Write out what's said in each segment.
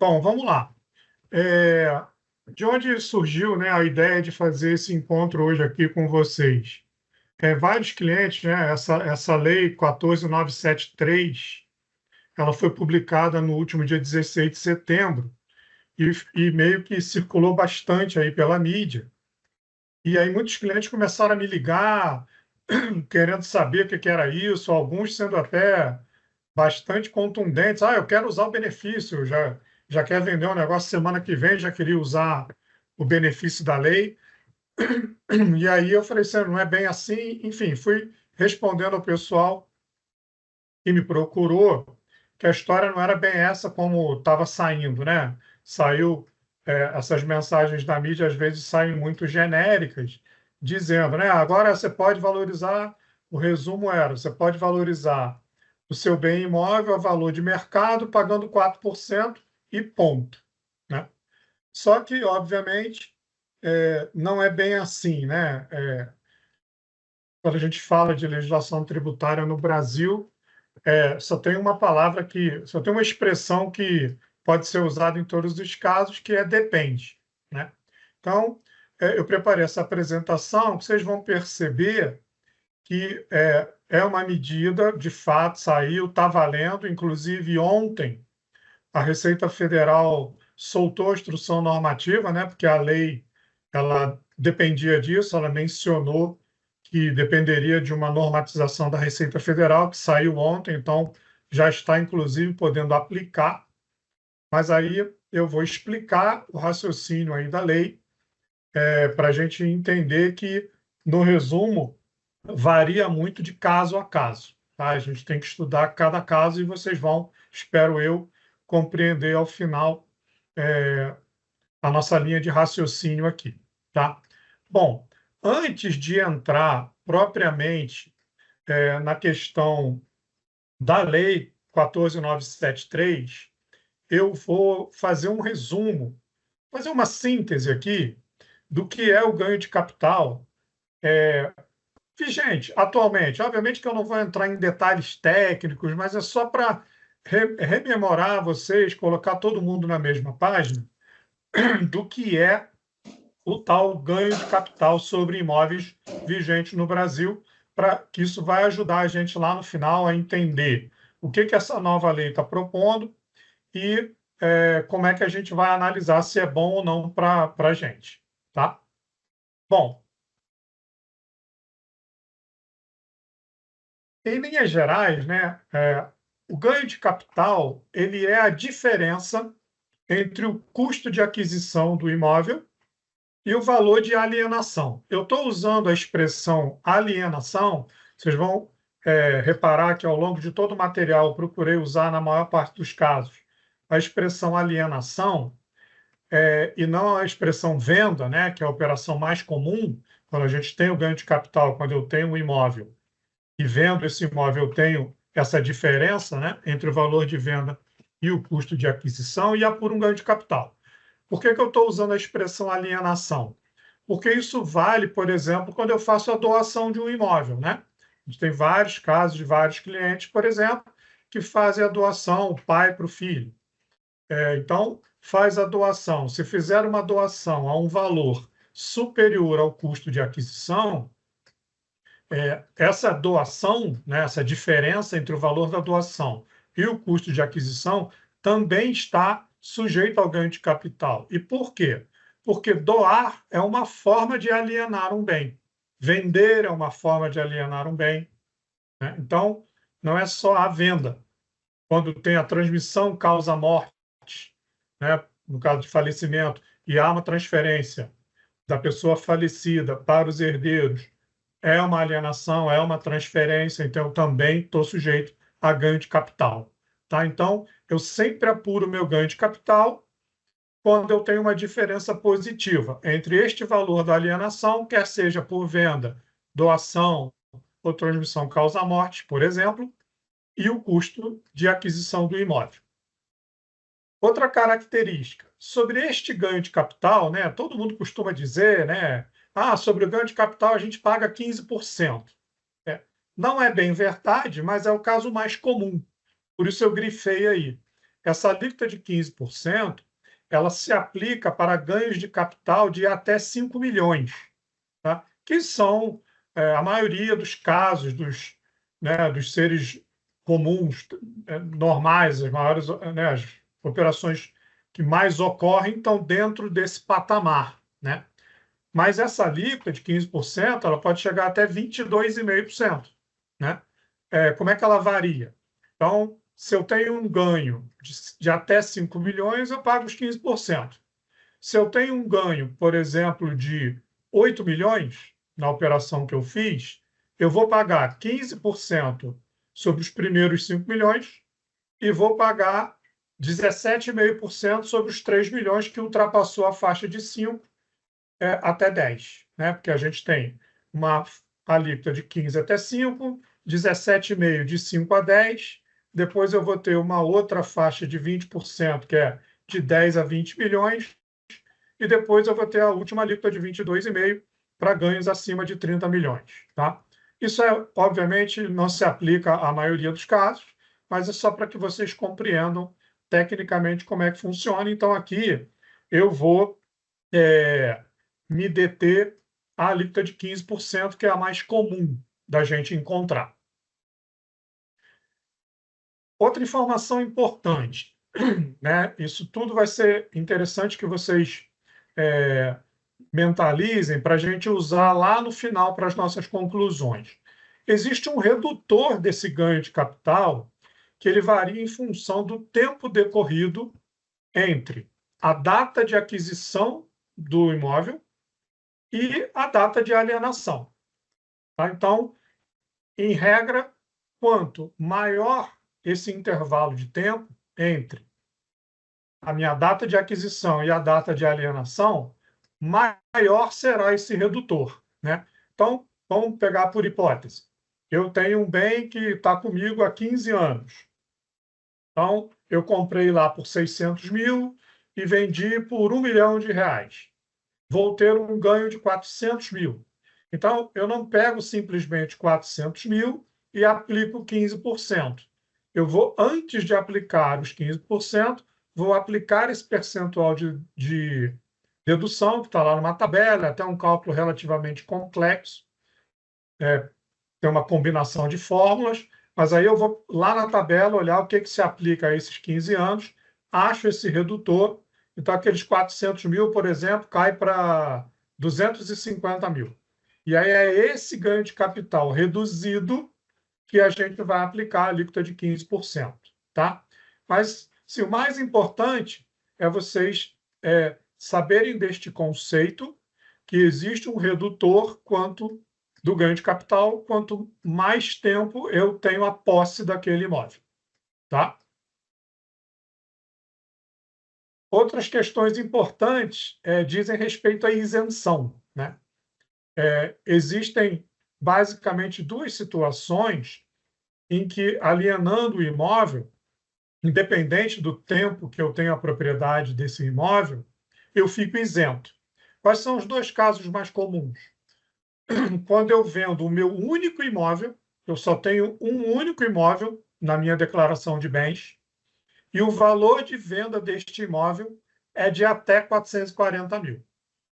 Bom, vamos lá. De onde surgiu, né, a ideia de fazer esse encontro hoje aqui com vocês? Vários clientes, né, essa lei 14.973, ela foi publicada no último dia 16 de setembro e meio que circulou bastante aí pela mídia. E aí muitos clientes começaram a me ligar, querendo saber o que era isso, alguns sendo até bastante contundentes. Ah, eu quero usar o benefício, já quer vender um negócio semana que vem, já queria usar o benefício da lei. E aí eu falei assim, não é bem assim. Enfim, fui respondendo ao pessoal que me procurou que a história não era bem essa como estava saindo, né? Saiu, essas mensagens da mídia às vezes saem muito genéricas, dizendo, né? Agora você pode valorizar, o resumo era, você pode valorizar o seu bem imóvel a valor de mercado, pagando 4% e ponto, né? Só que, obviamente, não é bem assim, né? Quando a gente fala de legislação tributária no Brasil, só tem uma palavra só tem uma expressão que pode ser usada em todos os casos, que é depende, né? Então, eu preparei essa apresentação, que vocês vão perceber que é uma medida, de fato, saiu, está valendo, inclusive ontem a Receita Federal soltou a instrução normativa, né? Porque a lei ela dependia disso, ela mencionou que dependeria de uma normatização da Receita Federal, que saiu ontem, então já está, inclusive, podendo aplicar. Mas aí eu vou explicar o raciocínio aí da lei, para a gente entender que, no resumo, varia muito de caso a caso. Tá? A gente tem que estudar cada caso e vocês vão, espero eu, compreender ao final a nossa linha de raciocínio aqui. Tá? Bom, antes de entrar propriamente na questão da Lei 14.973, eu vou fazer um resumo, fazer uma síntese aqui do que é o ganho de capital vigente atualmente. Obviamente que eu não vou entrar em detalhes técnicos, mas é só para rememorar vocês, colocar todo mundo na mesma página do que é o tal ganho de capital sobre imóveis vigente no Brasil, para que isso vai ajudar a gente lá no final a entender o que essa nova lei está propondo e como é que a gente vai analisar se é bom ou não para a gente. Tá? Bom, em linhas gerais, né, o ganho de capital ele é a diferença entre o custo de aquisição do imóvel e o valor de alienação. Eu estou usando a expressão alienação, vocês vão reparar que ao longo de todo o material eu procurei usar, na maior parte dos casos, a expressão alienação e não a expressão venda, né, que é a operação mais comum, quando a gente tem o ganho de capital, quando eu tenho um imóvel e vendo esse imóvel, eu tenho essa diferença, né, entre o valor de venda e o custo de aquisição e apuro um ganho de capital. Por que eu estou usando a expressão alienação? Porque isso vale, por exemplo, quando eu faço a doação de um imóvel, né? A gente tem vários casos de vários clientes, por exemplo, que fazem a doação, o pai para o filho. Então, faz a doação. Se fizer uma doação a um valor superior ao custo de aquisição, essa doação, né, essa diferença entre o valor da doação e o custo de aquisição também está sujeito ao ganho de capital. E por quê? Porque doar é uma forma de alienar um bem, vender é uma forma de alienar um bem, né? Então, não é só a venda. Quando tem a transmissão causa morte, né, no caso de falecimento, e há uma transferência da pessoa falecida para os herdeiros, é uma alienação, é uma transferência, então eu também estou sujeito a ganho de capital. Tá? Então, eu sempre apuro o meu ganho de capital quando eu tenho uma diferença positiva entre este valor da alienação, quer seja por venda, doação ou transmissão causa-morte, por exemplo, e o custo de aquisição do imóvel. Outra característica, sobre este ganho de capital, né, todo mundo costuma dizer, né, sobre o ganho de capital a gente paga 15%. Não é bem verdade, mas é o caso mais comum. Por isso eu grifei aí. essa alíquota de 15%, ela se aplica para ganhos de capital de até 5 milhões, tá? Que são a maioria dos casos dos seres comuns, normais, as maiores, as operações que mais ocorrem estão dentro desse patamar, né? Mas essa alíquota de 15%, ela pode chegar até 22,5%, né? Como é que ela varia? Então, se eu tenho um ganho de até 5 milhões, eu pago os 15%. Se eu tenho um ganho, por exemplo, de 8 milhões na operação que eu fiz, eu vou pagar 15% sobre os primeiros 5 milhões e vou pagar 17,5% sobre os 3 milhões que ultrapassou a faixa de 5 até 10, né? Porque a gente tem uma alíquota de 15 até 5, 17,5 de 5 a 10, depois eu vou ter uma outra faixa de 20%, que é de 10 a 20 milhões, e depois eu vou ter a última alíquota de 22,5 para ganhos acima de 30 milhões, tá? Isso, obviamente, não se aplica à maioria dos casos, mas é só para que vocês compreendam tecnicamente como é que funciona. Então, aqui eu vou me deter à alíquota de 15%, que é a mais comum da gente encontrar. Outra informação importante, né? Isso tudo vai ser interessante que vocês mentalizem para a gente usar lá no final para as nossas conclusões. Existe um redutor desse ganho de capital que ele varia em função do tempo decorrido entre a data de aquisição do imóvel e a data de alienação. Tá? Então, em regra, quanto maior esse intervalo de tempo entre a minha data de aquisição e a data de alienação, maior será esse redutor, né? Então, vamos pegar por hipótese. Eu tenho um bem que está comigo há 15 anos. Então, eu comprei lá por 600 mil e vendi por 1 milhão de reais. Vou ter um ganho de 400 mil. Então, eu não pego simplesmente 400 mil e aplico 15%. Eu vou, antes de aplicar os 15%, vou aplicar esse percentual de dedução, que está lá numa tabela, até um cálculo relativamente complexo, tem uma combinação de fórmulas, mas aí eu vou lá na tabela olhar o que se aplica a esses 15 anos, acho esse redutor, então aqueles 400 mil, por exemplo, cai para 250 mil. E aí é esse ganho de capital reduzido que a gente vai aplicar a alíquota de 15%, tá? Mas, sim, o mais importante é vocês saberem deste conceito, que existe um redutor do ganho de capital, quanto mais tempo eu tenho a posse daquele imóvel, tá? Outras questões importantes dizem respeito à isenção, né? Existem basicamente duas situações em que, alienando o imóvel, independente do tempo que eu tenho a propriedade desse imóvel, eu fico isento. Quais são os dois casos mais comuns? Quando eu vendo o meu único imóvel, eu só tenho um único imóvel na minha declaração de bens, e o valor de venda deste imóvel é de até 440 mil.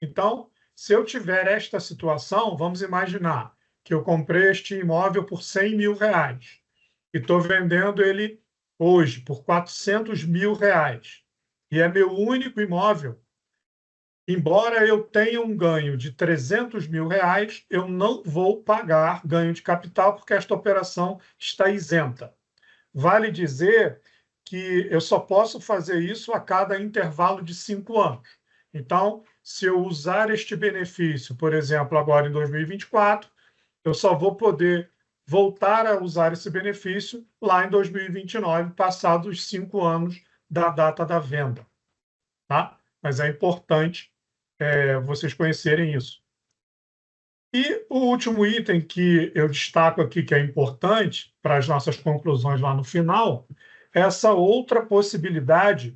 Então, se eu tiver esta situação, vamos imaginar que eu comprei este imóvel por 100 mil reais e estou vendendo ele hoje por 400 mil reais, e é meu único imóvel. Embora eu tenha um ganho de 300 mil reais, eu não vou pagar ganho de capital porque esta operação está isenta. Vale dizer que eu só posso fazer isso a cada intervalo de 5 anos. Então, se eu usar este benefício, por exemplo, agora em 2024, eu só vou poder voltar a usar esse benefício lá em 2029, passados os 5 anos da data da venda. Tá? Mas é importante vocês conhecerem isso. E o último item que eu destaco aqui, que é importante para as nossas conclusões lá no final, é essa outra possibilidade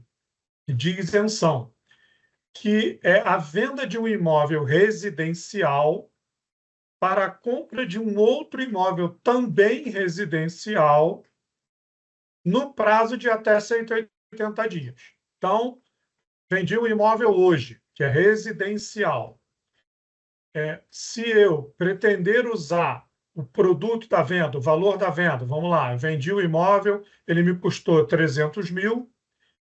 de isenção, que é a venda de um imóvel residencial para a compra de um outro imóvel também residencial no prazo de até 180 180 dias. Então, vendi um imóvel hoje, que é residencial. Se eu pretender usar o produto da venda, o valor da venda, vamos lá, eu vendi o imóvel, ele me custou 300 mil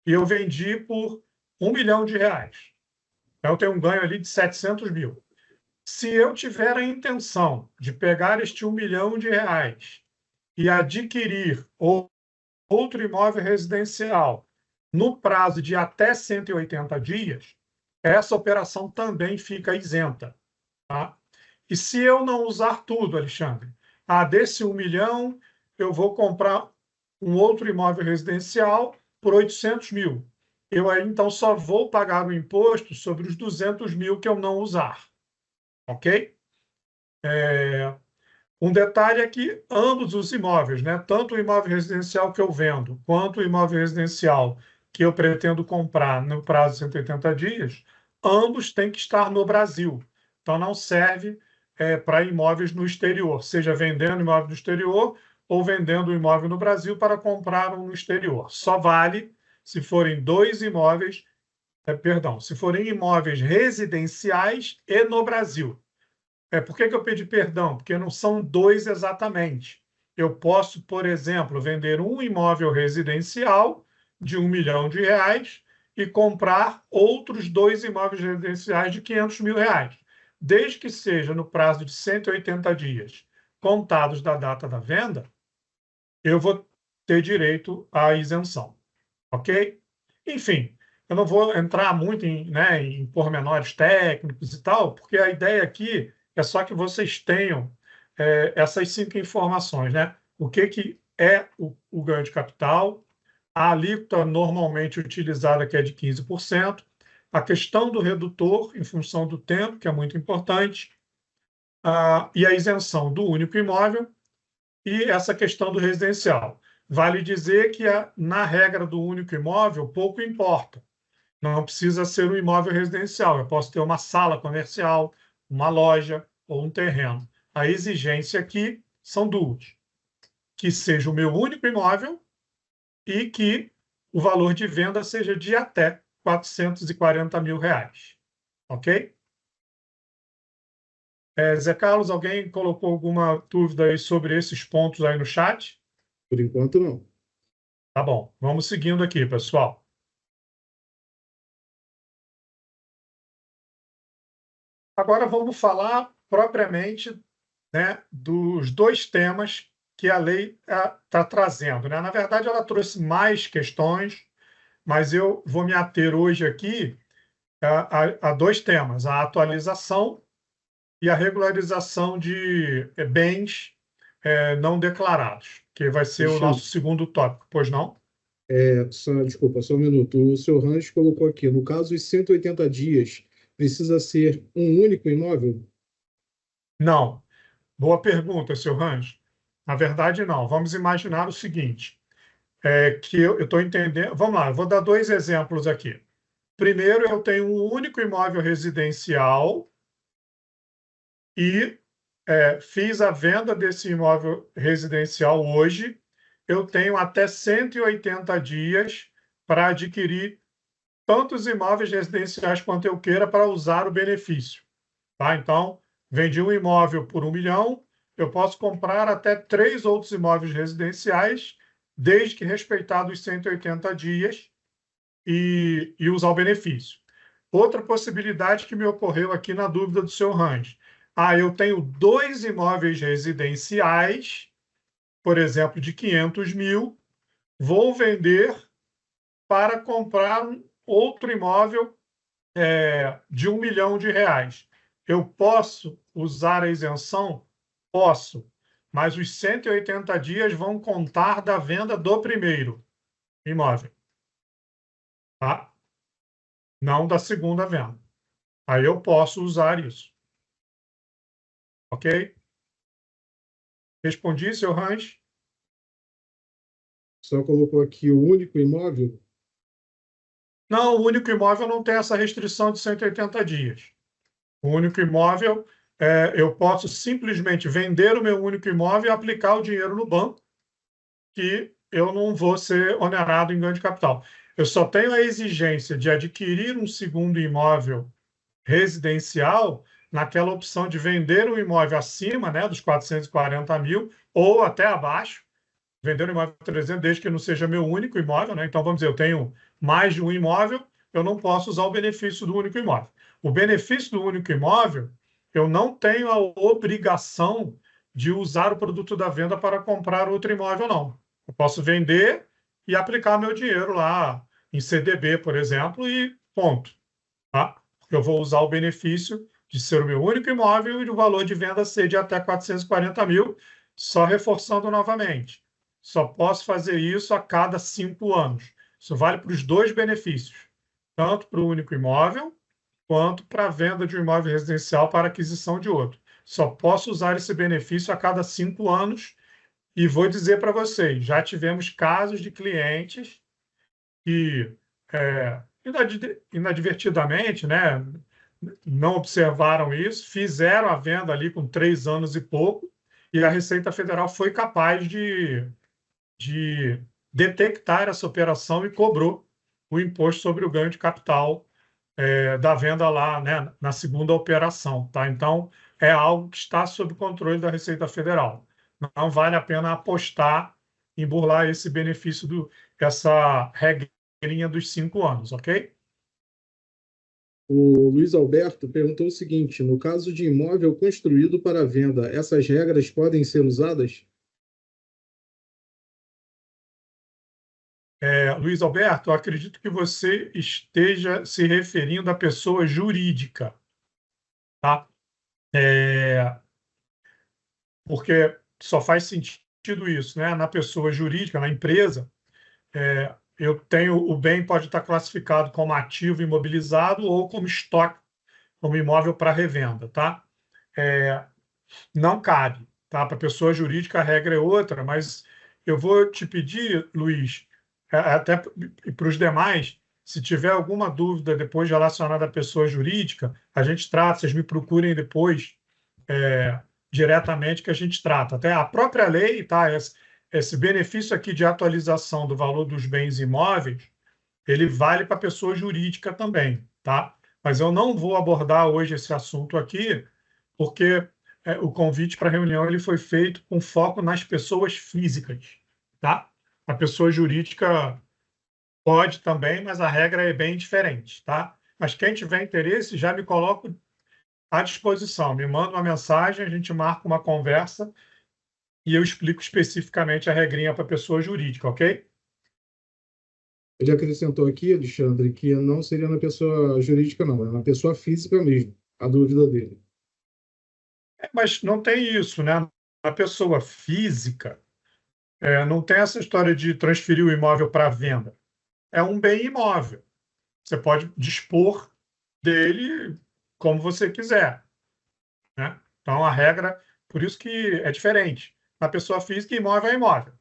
e eu vendi por R$ 1 milhão. Então, eu tenho um ganho ali de 700 mil. Se eu tiver a intenção de pegar este R$ 1 milhão e adquirir outro imóvel residencial no prazo de até 180 dias, essa operação também fica isenta. Tá? E se eu não usar tudo, Alexandre, desse 1 milhão, eu vou comprar um outro imóvel residencial por 800 mil. Eu aí, então, só vou pagar o imposto sobre os 200 mil que eu não usar. Ok? Um detalhe é que ambos os imóveis, né, tanto o imóvel residencial que eu vendo, quanto o imóvel residencial que eu pretendo comprar no prazo de 180 dias, ambos têm que estar no Brasil. Então, não serve para imóveis no exterior, seja vendendo imóvel no exterior ou vendendo um imóvel no Brasil para comprar um no exterior. Só vale se forem dois imóveis, se forem imóveis residenciais e no Brasil. Por que eu pedi perdão? Porque não são dois exatamente. Eu posso, por exemplo, vender um imóvel residencial de R$ 1 milhão e comprar outros dois imóveis residenciais de R$ 500 mil, desde que seja no prazo de 180 dias, contados da data da venda, eu vou ter direito à isenção, ok? Enfim, eu não vou entrar muito em pormenores técnicos e tal, porque a ideia aqui é só que vocês tenham essas 5 informações, né? O que é o ganho de capital, a alíquota normalmente utilizada, que é de 15%, a questão do redutor em função do tempo, que é muito importante, e a isenção do único imóvel e essa questão do residencial. Vale dizer que, na regra do único imóvel, pouco importa. Não precisa ser um imóvel residencial. Eu posso ter uma sala comercial, uma loja ou um terreno. A exigência aqui são duas: que seja o meu único imóvel e que o valor de venda seja de até R$ 440 mil. Ok? Zé Carlos, alguém colocou alguma dúvida aí sobre esses pontos aí no chat? Por enquanto, não. Tá bom, vamos seguindo aqui, pessoal. Agora vamos falar propriamente, né, dos dois temas que a lei está trazendo, né? Na verdade, ela trouxe mais questões, mas eu vou me ater hoje aqui a dois temas: a atualização e a regularização de bens não declarados, que vai ser o nosso Alexandre, segundo tópico, pois não? desculpa, só um minuto. O seu Hans colocou aqui, no caso, os 180 dias, precisa ser um único imóvel? Não. Boa pergunta, seu Range. Na verdade, não. Vamos imaginar o seguinte, que eu estou entendendo. Vamos lá, eu vou dar dois exemplos aqui. Primeiro, eu tenho um único imóvel residencial e fiz a venda desse imóvel residencial hoje. Eu tenho até 180 dias para adquirir tantos imóveis residenciais quanto eu queira para usar o benefício. Tá? Então, vendi um imóvel por R$ 1 milhão, eu posso comprar até 3 outros imóveis residenciais, desde que respeitados os 180 dias e usar o benefício. Outra possibilidade que me ocorreu aqui na dúvida do seu Range. Eu tenho dois imóveis residenciais, por exemplo, de 500 mil, vou vender para comprar outro imóvel de R$ 1 milhão. Eu posso usar a isenção? Posso, mas os 180 dias vão contar da venda do primeiro imóvel, tá? Não da segunda venda. Aí eu posso usar isso. Ok? Respondi, seu Hans? Só colocou aqui o único imóvel? Não, o único imóvel não tem essa restrição de 180 dias. O único imóvel, eu posso simplesmente vender o meu único imóvel e aplicar o dinheiro no banco, que eu não vou ser onerado em ganho de capital. eu só tenho a exigência de adquirir um segundo imóvel residencial naquela opção de vender o imóvel acima, né, dos 440 mil ou até abaixo, vender um imóvel 300, desde que não seja meu único imóvel, né? Então, vamos dizer, eu tenho mais de um imóvel, eu não posso usar o benefício do único imóvel. O benefício do único imóvel, eu não tenho a obrigação de usar o produto da venda para comprar outro imóvel, não. Eu posso vender e aplicar meu dinheiro lá em CDB, por exemplo, e ponto, tá? Porque eu vou usar o benefício de ser o meu único imóvel e o valor de venda ser de até 440 mil, só reforçando novamente. Só posso fazer isso a cada 5 anos. Isso vale para os dois benefícios, tanto para o único imóvel, quanto para a venda de um imóvel residencial para aquisição de outro. Só posso usar esse benefício a cada 5 anos. E vou dizer para vocês, já tivemos casos de clientes que inadvertidamente, né, não observaram isso, fizeram a venda ali com 3 anos e pouco, e a Receita Federal foi capaz de detectar essa operação e cobrou o imposto sobre o ganho de capital da venda lá, né, na segunda operação, tá? Então, é algo que está sob controle da Receita Federal. Não vale a pena apostar em burlar esse benefício essa regrinha dos 5 anos, ok? O Luiz Alberto perguntou o seguinte: no caso de imóvel construído para venda, essas regras podem ser usadas? Luiz Alberto, eu acredito que você esteja se referindo à pessoa jurídica, tá? É, porque só faz sentido isso, né? Na pessoa jurídica, na empresa, eu tenho o bem pode estar classificado como ativo imobilizado ou como estoque, como imóvel para revenda, tá? É, não cabe, tá? Para pessoa jurídica a regra é outra, mas eu vou te pedir, Luiz, até para os demais, se tiver alguma dúvida depois relacionada à pessoa jurídica, a gente trata, vocês me procurem depois diretamente que a gente trata. Até a própria lei, tá? Esse benefício aqui de atualização do valor dos bens imóveis, ele vale para pessoa jurídica também, tá? Mas eu não vou abordar hoje esse assunto aqui, porque o convite para a reunião ele foi feito com foco nas pessoas físicas, tá? A pessoa jurídica pode também, mas a regra é bem diferente, tá? Mas quem tiver interesse, já me coloco à disposição. Me manda uma mensagem, a gente marca uma conversa e eu explico especificamente a regrinha para a pessoa jurídica, ok? Ele acrescentou aqui, Alexandre, que não seria na pessoa jurídica, não, é na pessoa física mesmo, a dúvida dele. Mas não tem isso, né? A pessoa física não tem essa história de transferir o imóvel para venda. É um bem imóvel. Você pode dispor dele como você quiser, né? Então, a regra, por isso que é diferente. Na pessoa física, imóvel é imóvel.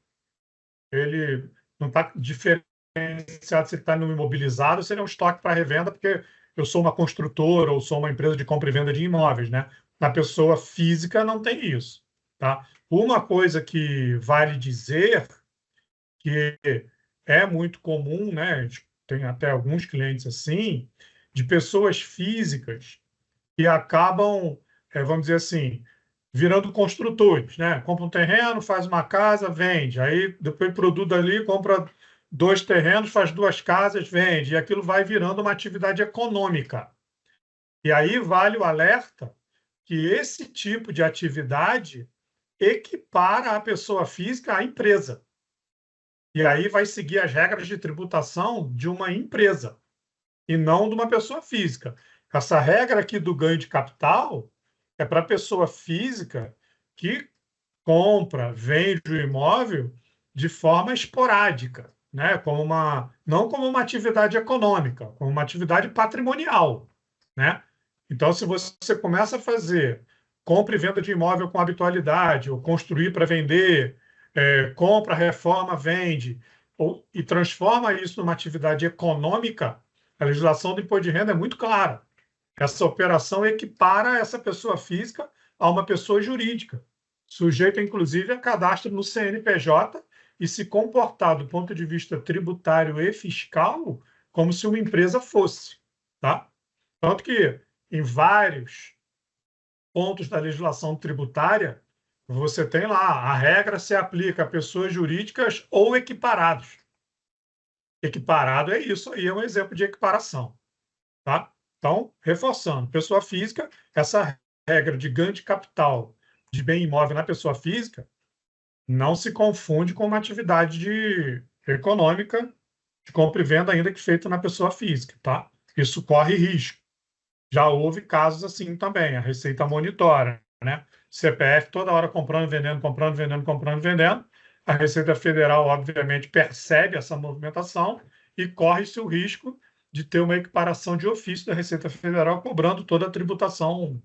Ele não está diferenciado se ele está no imobilizado ou se ele é um estoque para revenda, porque eu sou uma construtora ou sou uma empresa de compra e venda de imóveis, né? Na pessoa física não tem isso, tá? Uma coisa que vale dizer que é muito comum, né? Tem até alguns clientes assim, de pessoas físicas que acabam, vamos dizer assim, virando construtores, né? Compra um terreno, faz uma casa, vende. Aí depois produz ali, compra 2 terrenos, faz 2 casas, vende. E aquilo vai virando uma atividade econômica. E aí vale o alerta que esse tipo de atividade equipara a pessoa física à empresa. E aí vai seguir as regras de tributação de uma empresa e não de uma pessoa física. Essa regra aqui do ganho de capital é para a pessoa física que compra, vende o imóvel de forma esporádica, né? Não como uma atividade econômica, como uma atividade patrimonial, né? Então, se você começa a fazer compra e venda de imóvel com habitualidade, ou construir para vender, compra, reforma, vende, e transforma isso numa atividade econômica, a legislação do imposto de renda é muito clara. Essa operação equipara essa pessoa física a uma pessoa jurídica, sujeito, inclusive, a cadastro no CNPJ e se comportar do ponto de vista tributário e fiscal como se uma empresa fosse, tá? Tanto que em vários pontos da legislação tributária, você tem lá, a regra se aplica a pessoas jurídicas ou equiparados. Equiparado é isso aí, é um exemplo de equiparação, tá? Então, reforçando, pessoa física, essa regra de ganho de capital de bem imóvel na pessoa física não se confunde com uma atividade econômica de compra e venda, ainda que feita na pessoa física, tá? Isso corre risco. Já houve casos assim também, a Receita monitora, né? CPF toda hora comprando, vendendo, comprando, vendendo, comprando, vendendo. A Receita Federal, obviamente, percebe essa movimentação e corre-se o risco de ter uma equiparação de ofício da Receita Federal cobrando toda a tributação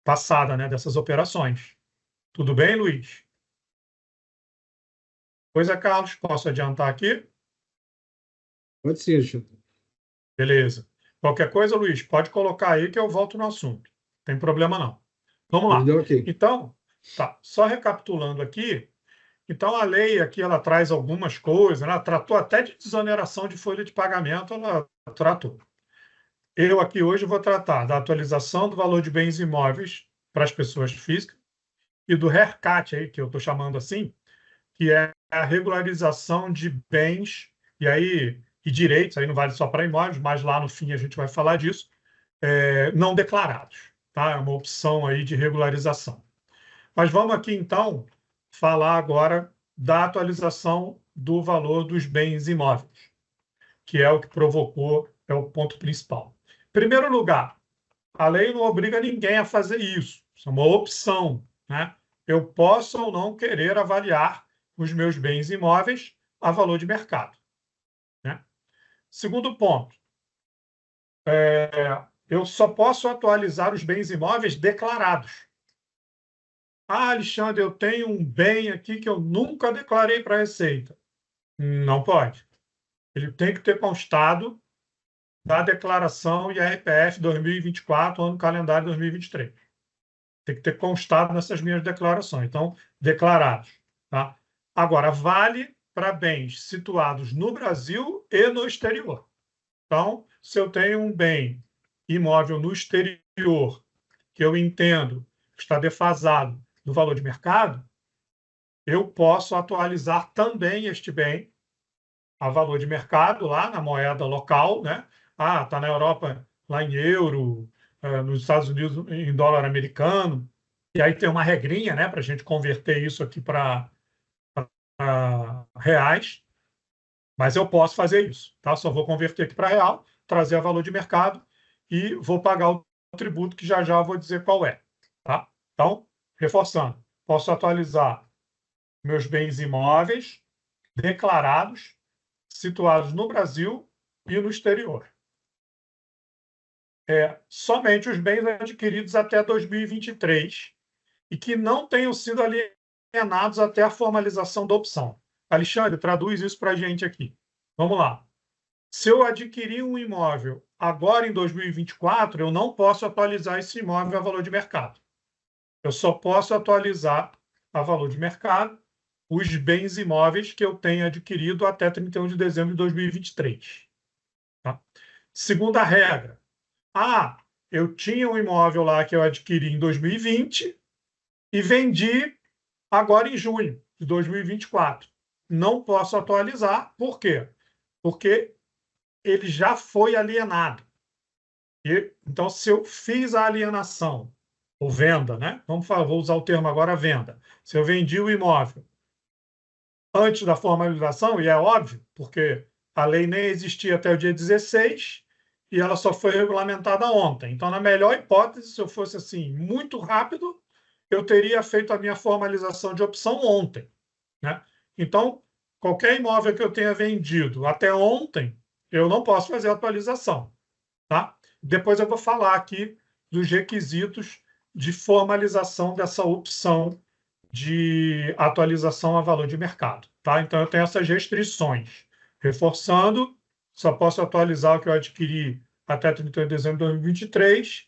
passada, né, dessas operações. Tudo bem, Luiz? Pois é, Carlos, posso adiantar aqui? Pode ser, Alexandre. Beleza. Qualquer coisa, Luiz, pode colocar aí que eu volto no assunto. Não tem problema não. Vamos Ele lá. deu ok. Então, tá, só recapitulando aqui, então a lei aqui ela traz algumas coisas, né? Ela tratou até de desoneração de folha de pagamento, ela tratou. Eu aqui hoje vou tratar da atualização do valor de bens imóveis para as pessoas físicas e do haircut aí, que eu estou chamando assim, que é a regularização de bens e direitos, aí não vale só para imóveis, mas lá no fim a gente vai falar disso, não declarados, tá? É uma opção aí de regularização. Mas vamos aqui então falar agora da atualização do valor dos bens imóveis, que é o que provocou, é o ponto principal. Em primeiro lugar, a lei não obriga ninguém a fazer isso, isso é uma opção, né? Eu posso ou não querer avaliar os meus bens imóveis a valor de mercado, né? Segundo ponto, eu só posso atualizar os bens imóveis declarados. Ah, Alexandre, eu tenho um bem aqui que eu nunca declarei para a Receita. Não pode. Ele tem que ter constado da declaração IRPF 2024, ano calendário 2023. Tem que ter constado nessas minhas declarações. Então, declarados, tá? Agora, vale para bens situados no Brasil e no exterior. Então, se eu tenho um bem imóvel no exterior, que eu entendo que está defasado do valor de mercado, eu posso atualizar também este bem a valor de mercado lá na moeda local, né? Ah, está na Europa lá em euro, nos Estados Unidos em dólar americano, e aí tem uma regrinha, né, para a gente converter isso aqui para reais, mas eu posso fazer isso, tá? Só vou converter aqui para real, trazer a valor de mercado e vou pagar o tributo que já já eu vou dizer qual é, tá? Então, reforçando, posso atualizar meus bens imóveis declarados, situados no Brasil e no exterior. Somente os bens adquiridos até 2023 e que não tenham sido alienados até a formalização da opção. Alexandre, traduz isso para a gente aqui. Vamos lá. Se eu adquirir um imóvel agora em 2024, eu não posso atualizar esse imóvel a valor de mercado. Eu só posso atualizar a valor de mercado os bens imóveis que eu tenho adquirido até 31 de dezembro de 2023. Tá? Segunda regra. Eu tinha um imóvel lá que eu adquiri em 2020 e vendi agora em junho de 2024. Não posso atualizar. Por quê? Porque ele já foi alienado. Então, se eu fiz a alienação, ou venda, né? Vou usar o termo agora, venda. Se eu vendi o imóvel antes da formalização, e é óbvio, porque a lei nem existia até o dia 16 e ela só foi regulamentada ontem. Então, na melhor hipótese, se eu fosse assim muito rápido, eu teria feito a minha formalização de opção ontem, né? Então, qualquer imóvel que eu tenha vendido até ontem, eu não posso fazer atualização, tá? Depois eu vou falar aqui dos requisitos de formalização dessa opção de atualização a valor de mercado, tá? Então, eu tenho essas restrições. Reforçando, só posso atualizar o que eu adquiri até 31 de dezembro de 2023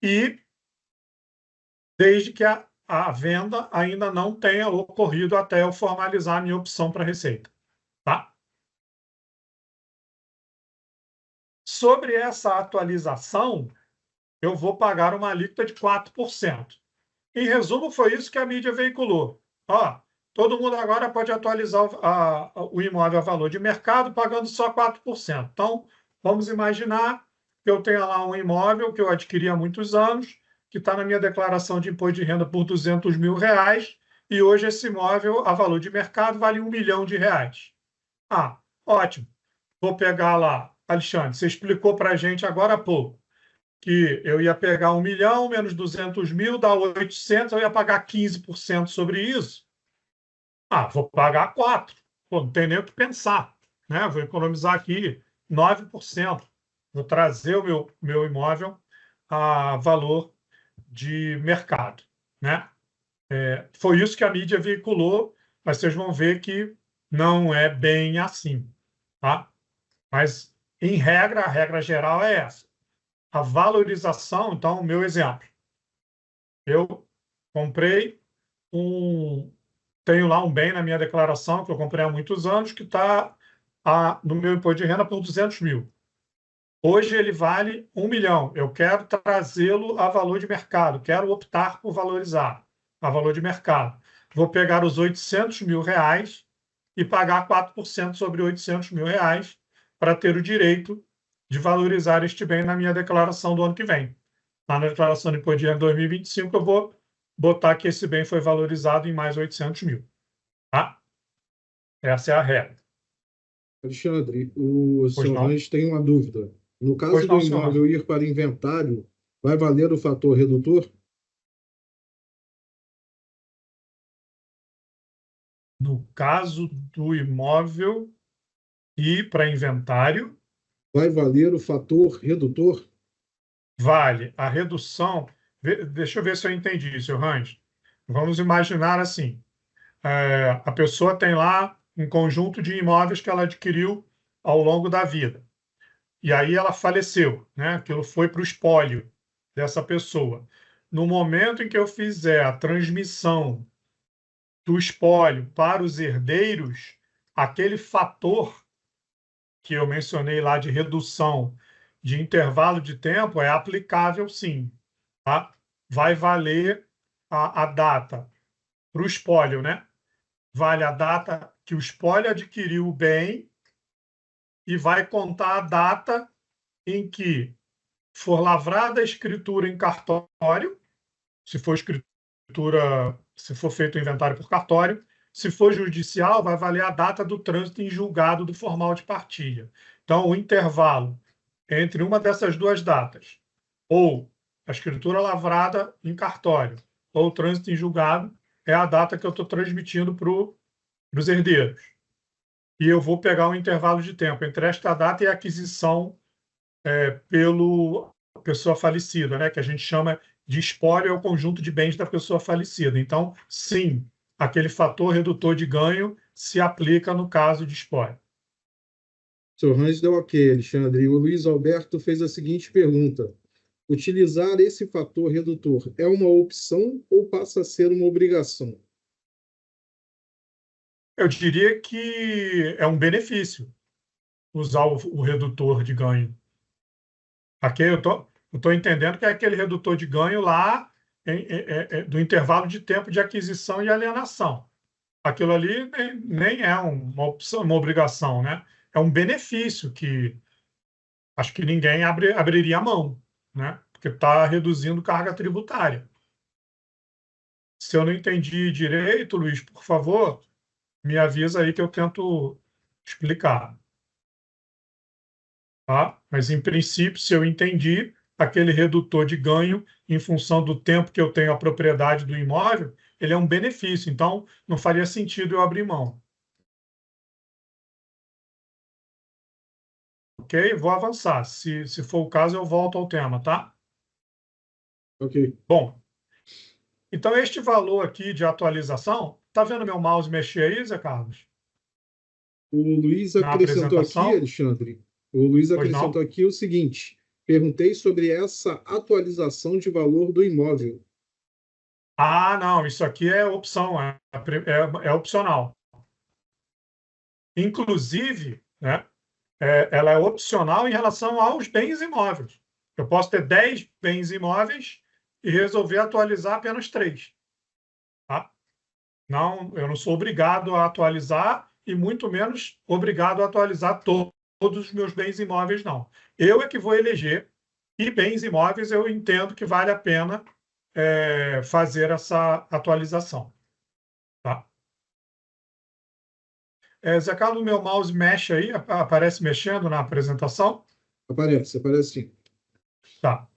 e desde que a a venda ainda não tenha ocorrido até eu formalizar a minha opção para receita. Tá? Sobre essa atualização, eu vou pagar uma alíquota de 4%. Em resumo, foi isso que a mídia veiculou. Ó, todo mundo agora pode atualizar o imóvel a valor de mercado pagando só 4%. Então, vamos imaginar que eu tenha lá um imóvel que eu adquiri há muitos anos, que está na minha declaração de imposto de renda por R$ 200 mil, e hoje esse imóvel, a valor de mercado, vale R$ 1 milhão. Ah, ótimo. Vou pegar lá. Alexandre, você explicou para a gente agora há pouco que eu ia pegar 1 milhão menos 200 mil, dá 800, eu ia pagar 15% sobre isso. Ah, vou pagar 4%. Pô, não tem nem o que pensar. Né? Vou economizar aqui 9%. Vou trazer o meu imóvel a valor de mercado. Né? Foi isso que a mídia veiculou, mas vocês vão ver que não é bem assim. Tá? Mas, em regra, a regra geral é essa. A valorização, então, o meu exemplo. Eu comprei tenho lá um bem na minha declaração que eu comprei há muitos anos que está no meu imposto de renda por 200 mil. Hoje ele vale 1 milhão. Eu quero trazê-lo a valor de mercado, quero optar por valorizar a valor de mercado. Vou pegar os 800 mil reais e pagar 4% sobre 800 mil reais para ter o direito de valorizar este bem na minha declaração do ano que vem. Na declaração de imposto de renda 2025, eu vou botar que esse bem foi valorizado em mais 800 mil. Tá? Essa é a regra. Alexandre, o Pois senhor não? Range tem uma dúvida. No Pois caso do não, senhor. imóvel ir para inventário, vai valer o fator redutor? No caso do imóvel e para inventário, Vai valer o fator redutor? vale a redução. Deixa eu ver se eu entendi, senhor Hans. Vamos imaginar assim: a pessoa tem lá um conjunto de imóveis que ela adquiriu ao longo da vida. E aí ela faleceu, né? Aquilo foi para o espólio dessa pessoa. No momento em que eu fizer a transmissão do espólio para os herdeiros, aquele fator que eu mencionei lá de redução de intervalo de tempo é aplicável, sim. Tá? Vai valer a data para o espólio, né? Vale a data que o espólio adquiriu o bem e vai contar a data em que for lavrada a escritura em cartório, se for escritura, se for feito o inventário por cartório, se for judicial, vai valer a data do trânsito em julgado do formal de partilha. Então, o intervalo entre uma dessas duas datas, ou a escritura lavrada em cartório, ou o trânsito em julgado, é a data que eu estou transmitindo para os herdeiros. E eu vou pegar um intervalo de tempo entre esta data e a aquisição pelo pessoa falecida, né, que a gente chama de espólio, é o conjunto de bens da pessoa falecida. Então, sim, aquele fator redutor de ganho se aplica no caso de espólio. O senhor Range deu ok, Alexandre. E o Luiz Alberto fez a seguinte pergunta: utilizar esse fator redutor é uma opção ou passa a ser uma obrigação? Eu diria que é um benefício usar o redutor de ganho. Aqui eu tô entendendo que é aquele redutor de ganho lá do intervalo de tempo de aquisição e alienação. Aquilo ali nem é uma opção, uma obrigação, né? É um benefício que acho que ninguém abriria mão, né? Porque está reduzindo carga tributária. Se eu não entendi direito, Luiz, por favor, me avisa aí que eu tento explicar. Tá? Mas, em princípio, se eu entendi, aquele redutor de ganho, em função do tempo que eu tenho a propriedade do imóvel, ele é um benefício. Então, não faria sentido eu abrir mão. Ok? Vou avançar. Se for o caso, eu volto ao tema, tá? Ok. Bom, então este valor aqui de atualização, tá vendo meu mouse mexer aí, Zé Carlos? O Luiz Na acrescentou aqui, apresentação? Alexandre, o Luiz Pois acrescentou não? aqui o seguinte: perguntei sobre essa atualização de valor do imóvel. Ah, não, isso aqui é opção, é opcional. Inclusive, né, ela é opcional em relação aos bens imóveis. Eu posso ter 10 bens imóveis e resolver atualizar apenas 3. Tá? Não, eu não sou obrigado a atualizar e muito menos obrigado a atualizar todos os meus bens imóveis, não. Eu é que vou eleger que bens imóveis eu entendo que vale a pena fazer essa atualização. Tá? Zé Carlos, meu mouse mexe aí, aparece mexendo na apresentação? Aparece sim. Tá.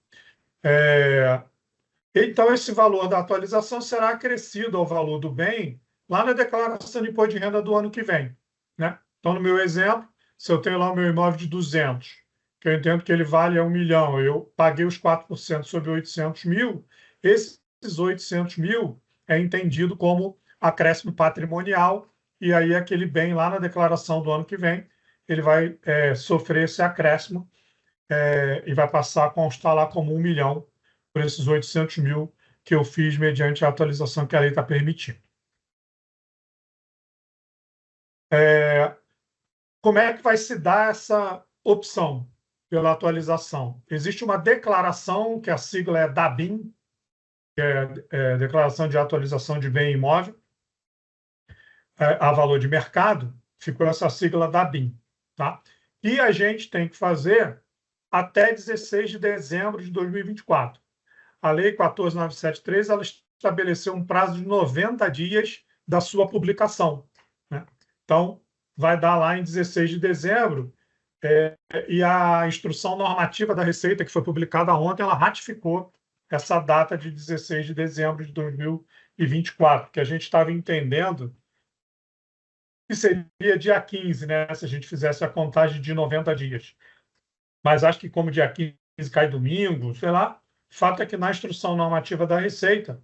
É, Então, esse valor da atualização será acrescido ao valor do bem lá na declaração de imposto de renda do ano que vem. Né? Então, no meu exemplo, se eu tenho lá o meu imóvel de 200, que eu entendo que ele vale 1 milhão, eu paguei os 4% sobre 800 mil, esses 800 mil é entendido como acréscimo patrimonial, e aí aquele bem lá na declaração do ano que vem, ele vai sofrer esse acréscimo e vai passar a constar lá como 1 milhão por esses 800 mil que eu fiz mediante a atualização que a lei está permitindo. Como é que vai se dar essa opção pela atualização? Existe uma declaração, que a sigla é DABIN, Declaração de Atualização de Bem Imóvel, a valor de mercado, ficou essa sigla DABIN. Tá? E a gente tem que fazer até 16 de dezembro de 2024. A Lei 14.973 ela estabeleceu um prazo de 90 dias da sua publicação. Né? Então, vai dar lá em 16 de dezembro, e a instrução normativa da Receita, que foi publicada ontem, ela ratificou essa data de 16 de dezembro de 2024, que a gente estava entendendo que seria dia 15, né, se a gente fizesse a contagem de 90 dias. Mas acho que como dia 15 cai domingo, sei lá, fato é que na instrução normativa da Receita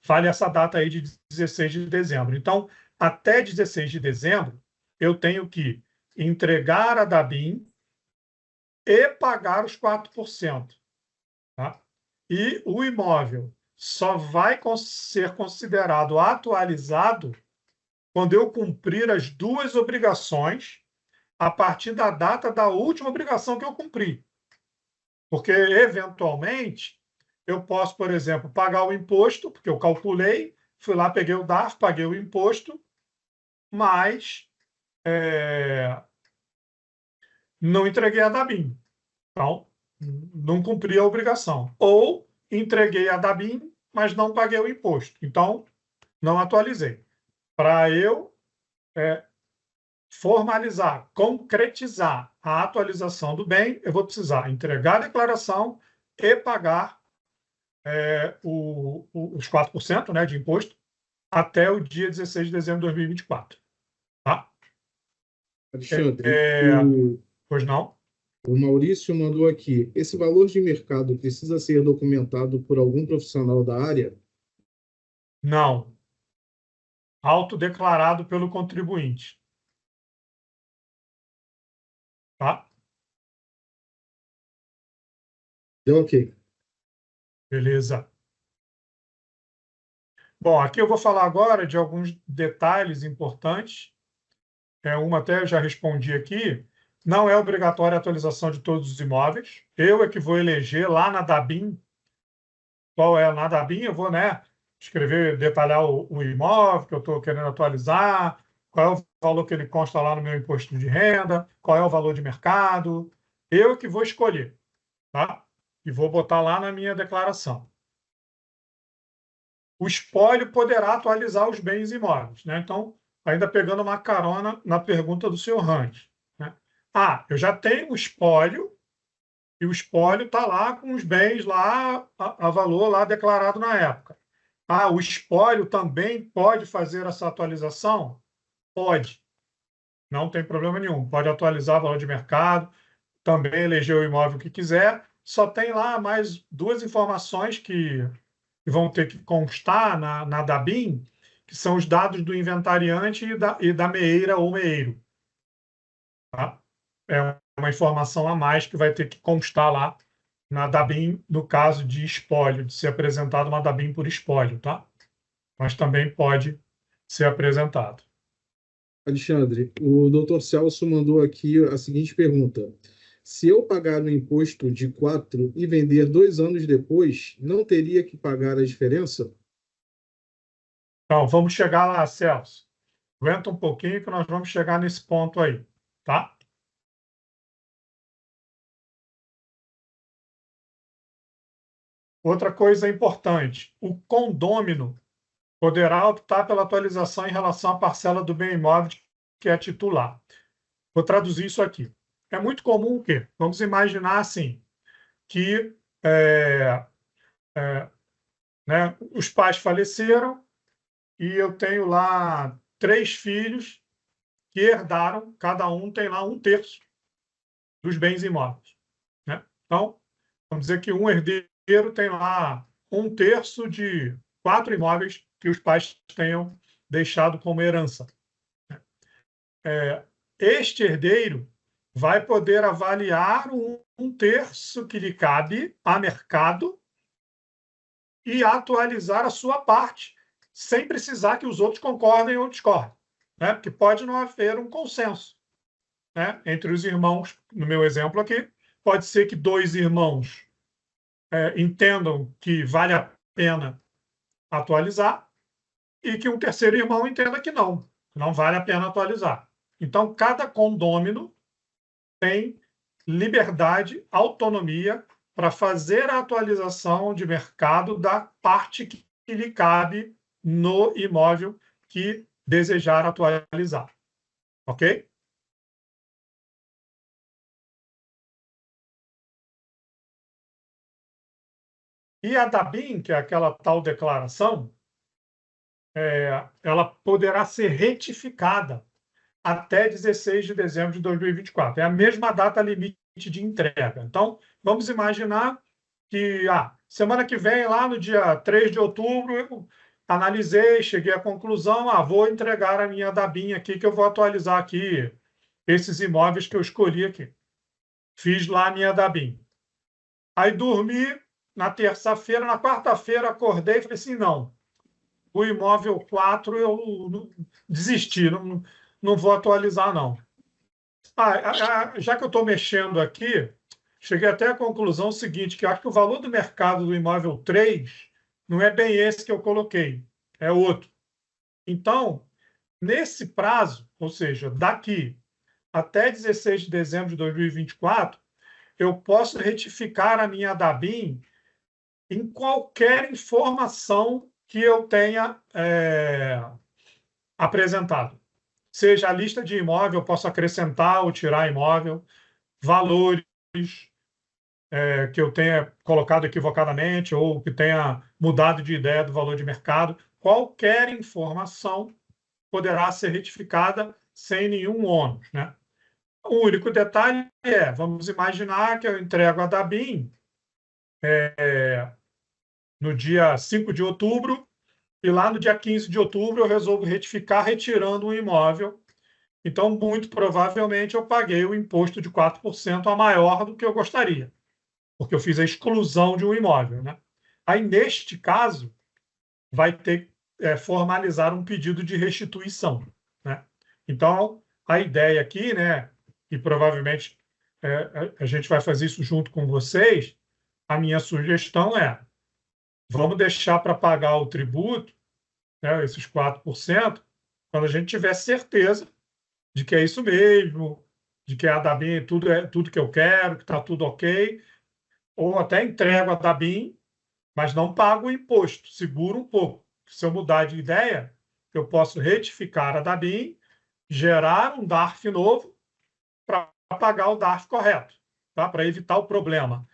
vale essa data aí de 16 de dezembro. Então, até 16 de dezembro, eu tenho que entregar a DABIN e pagar os 4%. Tá? E o imóvel só vai ser considerado atualizado quando eu cumprir as duas obrigações a partir da data da última obrigação que eu cumpri. Porque, eventualmente, eu posso, por exemplo, pagar o imposto, porque eu calculei, fui lá, peguei o DARF, paguei o imposto, mas não entreguei a DABIN. Então, não cumpri a obrigação. Ou entreguei a DABIN, mas não paguei o imposto. Então, não atualizei. Para eu formalizar, concretizar a atualização do bem, eu vou precisar entregar a declaração e pagar os 4%, né, de imposto até o dia 16 de dezembro de 2024. Tá? Alexandre, É, Pois não? o Maurício mandou aqui. Esse valor de mercado precisa ser documentado por algum profissional da área? Não. Autodeclarado pelo contribuinte. Tá? Deu ok. Beleza. Bom, aqui eu vou falar agora de alguns detalhes importantes. Uma até eu já respondi aqui. Não é obrigatória a atualização de todos os imóveis. Eu é que vou eleger lá na DABIN. Qual é na DABIN? Eu vou, né, escrever, detalhar o imóvel que eu estou querendo atualizar, qual é o valor que ele consta lá no meu imposto de renda, qual é o valor de mercado. Eu é que vou escolher, tá? E vou botar lá na minha declaração. O espólio poderá atualizar os bens imóveis, né? Então, ainda pegando uma carona na pergunta do senhor Hans, né? Eu já tenho o espólio e o espólio está lá com os bens lá a valor lá declarado na época. O espólio também pode fazer essa atualização? Pode, não tem problema nenhum. Pode atualizar o valor de mercado, também eleger o imóvel que quiser. Só tem lá mais duas informações que vão ter que constar na DABIN, que são os dados do inventariante e da meeira ou meeiro. Tá? É uma informação a mais que vai ter que constar lá na DABIN, no caso de espólio, de ser apresentado uma DABIN por espólio, tá? Mas também pode ser apresentado. Alexandre, o doutor Celso mandou aqui a seguinte pergunta: se eu pagar o imposto de 4 e vender 2 anos depois, não teria que pagar a diferença? Então, vamos chegar lá, Celso. Aguenta um pouquinho que nós vamos chegar nesse ponto aí, tá? Outra coisa importante, o condômino poderá optar pela atualização em relação à parcela do bem imóvel que é titular. Vou traduzir isso aqui. É muito comum o quê? Vamos imaginar assim, que né, os pais faleceram e eu tenho lá 3 filhos que herdaram, cada um tem lá 1/3 dos bens imóveis, né? Então, vamos dizer que um herdeiro tem lá 1/3 de 4 imóveis que os pais tenham deixado como herança. Este herdeiro vai poder avaliar 1/3 que lhe cabe a mercado e atualizar a sua parte, sem precisar que os outros concordem ou discordem, né? Porque pode não haver um consenso, né, entre os irmãos. No meu exemplo aqui, pode ser que 2 irmãos entendam que vale a pena atualizar e que um terceiro irmão entenda que não vale a pena atualizar. Então, cada condômino tem liberdade, autonomia para fazer a atualização de mercado da parte que lhe cabe no imóvel que desejar atualizar. Ok? E a DABIN, que é aquela tal declaração, ela poderá ser retificada até 16 de dezembro de 2024. É a mesma data limite de entrega. Então, vamos imaginar que semana que vem, lá no dia 3 de outubro, eu analisei, cheguei à conclusão, vou entregar a minha DABIN aqui, que eu vou atualizar aqui esses imóveis que eu escolhi aqui. Fiz lá a minha DABIN. Aí dormi na terça-feira, na quarta-feira acordei e falei assim, não, o imóvel 4 eu desisti, não vou atualizar, não. Já que eu estou mexendo aqui, cheguei até à conclusão seguinte, que eu acho que o valor do mercado do imóvel 3 não é bem esse que eu coloquei, é outro. Então, nesse prazo, ou seja, daqui até 16 de dezembro de 2024, eu posso retificar a minha DABIN em qualquer informação que eu tenha apresentado. Seja a lista de imóvel, eu posso acrescentar ou tirar imóvel, valores que eu tenha colocado equivocadamente ou que tenha mudado de ideia do valor de mercado. Qualquer informação poderá ser retificada sem nenhum ônus, né? O único detalhe vamos imaginar que eu entrego a DABIN no dia 5 de outubro e lá no dia 15 de outubro eu resolvo retificar retirando um imóvel. Então, muito provavelmente, eu paguei o imposto de 4% a maior do que eu gostaria, porque eu fiz a exclusão de um imóvel, né? Aí, neste caso, vai ter que formalizar um pedido de restituição, né? Então, a ideia aqui, né, e provavelmente a gente vai fazer isso junto com vocês, a minha sugestão vamos deixar para pagar o tributo, né, esses 4%, quando a gente tiver certeza de que é isso mesmo, de que a DABIN é tudo que eu quero, que está tudo ok, ou até entrego a DABIN, mas não pago o imposto, seguro um pouco. Se eu mudar de ideia, eu posso retificar a DABIN, gerar um DARF novo para pagar o DARF correto, tá? Para evitar o problema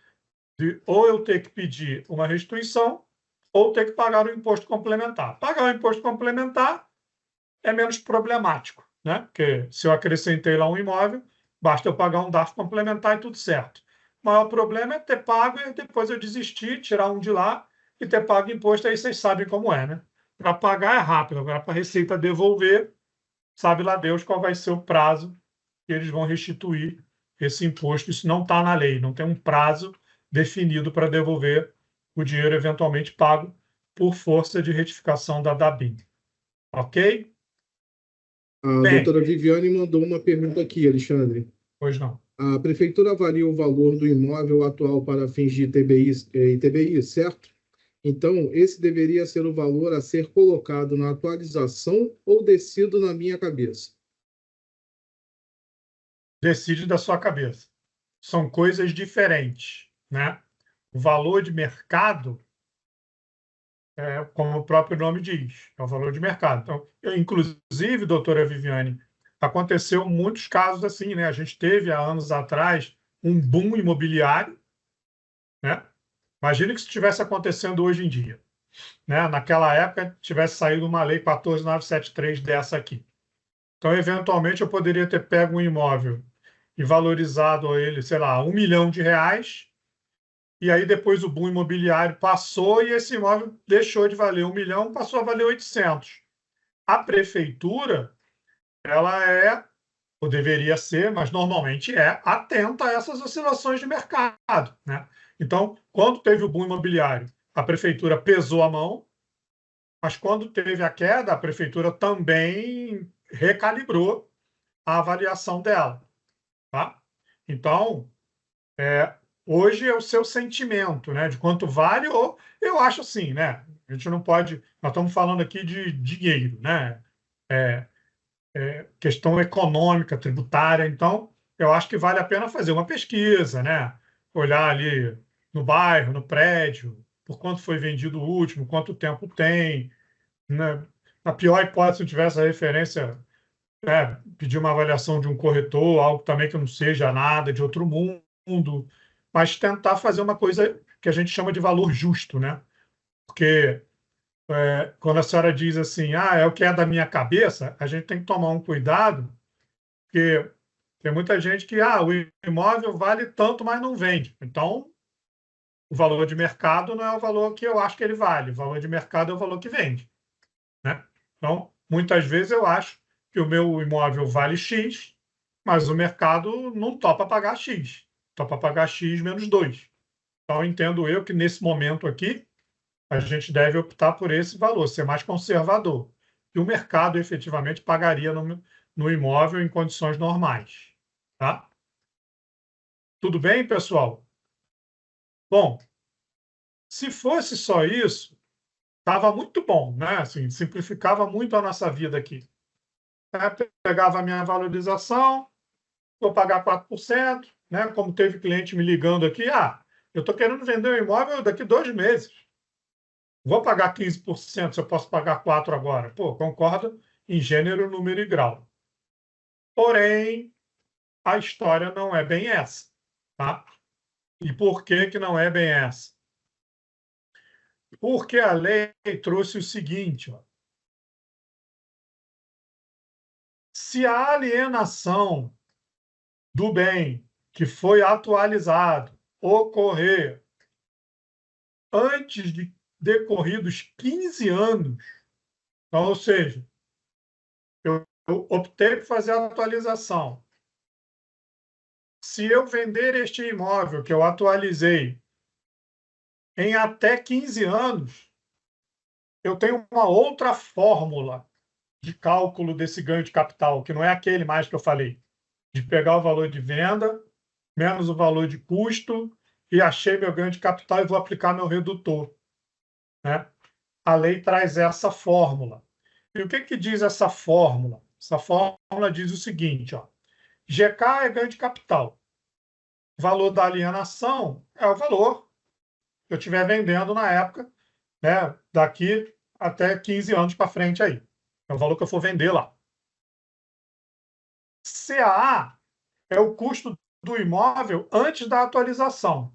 de ou eu ter que pedir uma restituição ou ter que pagar o imposto complementar. Pagar o imposto complementar é menos problemático, né? Porque se eu acrescentei lá um imóvel, basta eu pagar um DARF complementar e tudo certo. O maior problema é ter pago e depois eu desistir, tirar um de lá e ter pago imposto, aí vocês sabem como é, né? Para pagar é rápido, agora para a Receita devolver, sabe lá Deus qual vai ser o prazo que eles vão restituir esse imposto. Isso não está na lei, não tem um prazo definido para devolver o dinheiro eventualmente pago por força de retificação da DABIN. Ok? A Bem, doutora Viviane mandou uma pergunta aqui, Alexandre. pois não. A prefeitura avalia o valor do imóvel atual para fins de ITBI, certo? Então, esse deveria ser o valor a ser colocado na atualização ou descido na minha cabeça? Decide da sua cabeça. São coisas diferentes, né? O valor de mercado, como o próprio nome diz, é o valor de mercado. Então, inclusive, doutora Viviane, aconteceu muitos casos assim, né? A gente teve há anos atrás um boom imobiliário, né? Imagine que isso estivesse acontecendo hoje em dia, né? Naquela época tivesse saído uma lei 14.973 dessa aqui. Então, eventualmente, eu poderia ter pego um imóvel e valorizado ele, sei lá, R$ 1 milhão, e aí depois o boom imobiliário passou e esse imóvel deixou de valer 1 milhão, passou a valer 800. A prefeitura, ela é, ou deveria ser, mas normalmente é, atenta a essas oscilações de mercado, né? Então, quando teve o boom imobiliário, a prefeitura pesou a mão, mas quando teve a queda, a prefeitura também recalibrou a avaliação dela, tá? Então, hoje é o seu sentimento, né, de quanto vale, ou eu acho assim, né? A gente não pode. Nós estamos falando aqui de dinheiro, né? Questão econômica, tributária, então eu acho que vale a pena fazer uma pesquisa, né? Olhar ali no bairro, no prédio, por quanto foi vendido o último, quanto tempo tem, né? Na pior hipótese, se não tivesse a referência, pedir uma avaliação de um corretor, algo também que não seja nada de outro mundo, mas tentar fazer uma coisa que a gente chama de valor justo, né? Porque quando a senhora diz assim, é o que é da minha cabeça, a gente tem que tomar um cuidado, porque tem muita gente que, o imóvel vale tanto, mas não vende. Então, o valor de mercado não é o valor que eu acho que ele vale, o valor de mercado é o valor que vende, né? Então, muitas vezes eu acho que o meu imóvel vale X, mas o mercado não topa pagar X, topa pagar X menos 2. Então, entendo eu que nesse momento aqui, a gente deve optar por esse valor, ser mais conservador, que o mercado efetivamente pagaria no imóvel em condições normais. Tá? Tudo bem, pessoal? Bom, se fosse só isso, estava muito bom, né? Assim, simplificava muito a nossa vida aqui. Pegava a minha valorização, vou pagar 4%, né? Como teve cliente me ligando aqui, eu estou querendo vender o imóvel daqui 2 meses. Vou pagar 15%, se eu posso pagar 4% agora. Pô, concordo em gênero, número e grau. Porém, a história não é bem essa, tá? E por que que não é bem essa? Porque a lei trouxe o seguinte, ó. Se a alienação do bem que foi atualizado ocorrer antes de decorridos 15 anos, então, ou seja, eu optei por fazer a atualização. Se eu vender este imóvel que eu atualizei em até 15 anos, eu tenho uma outra fórmula de cálculo desse ganho de capital, que não é aquele mais que eu falei, de pegar o valor de venda menos o valor de custo e achei meu ganho de capital e vou aplicar meu redutor, né? A lei traz essa fórmula. E o que que diz essa fórmula? Essa fórmula diz o seguinte, ó: GK é ganho de capital. O valor da alienação é o valor que eu estiver vendendo na época, né, daqui até 15 anos para frente aí. É o valor que eu for vender lá. CAA é o custo do imóvel antes da atualização.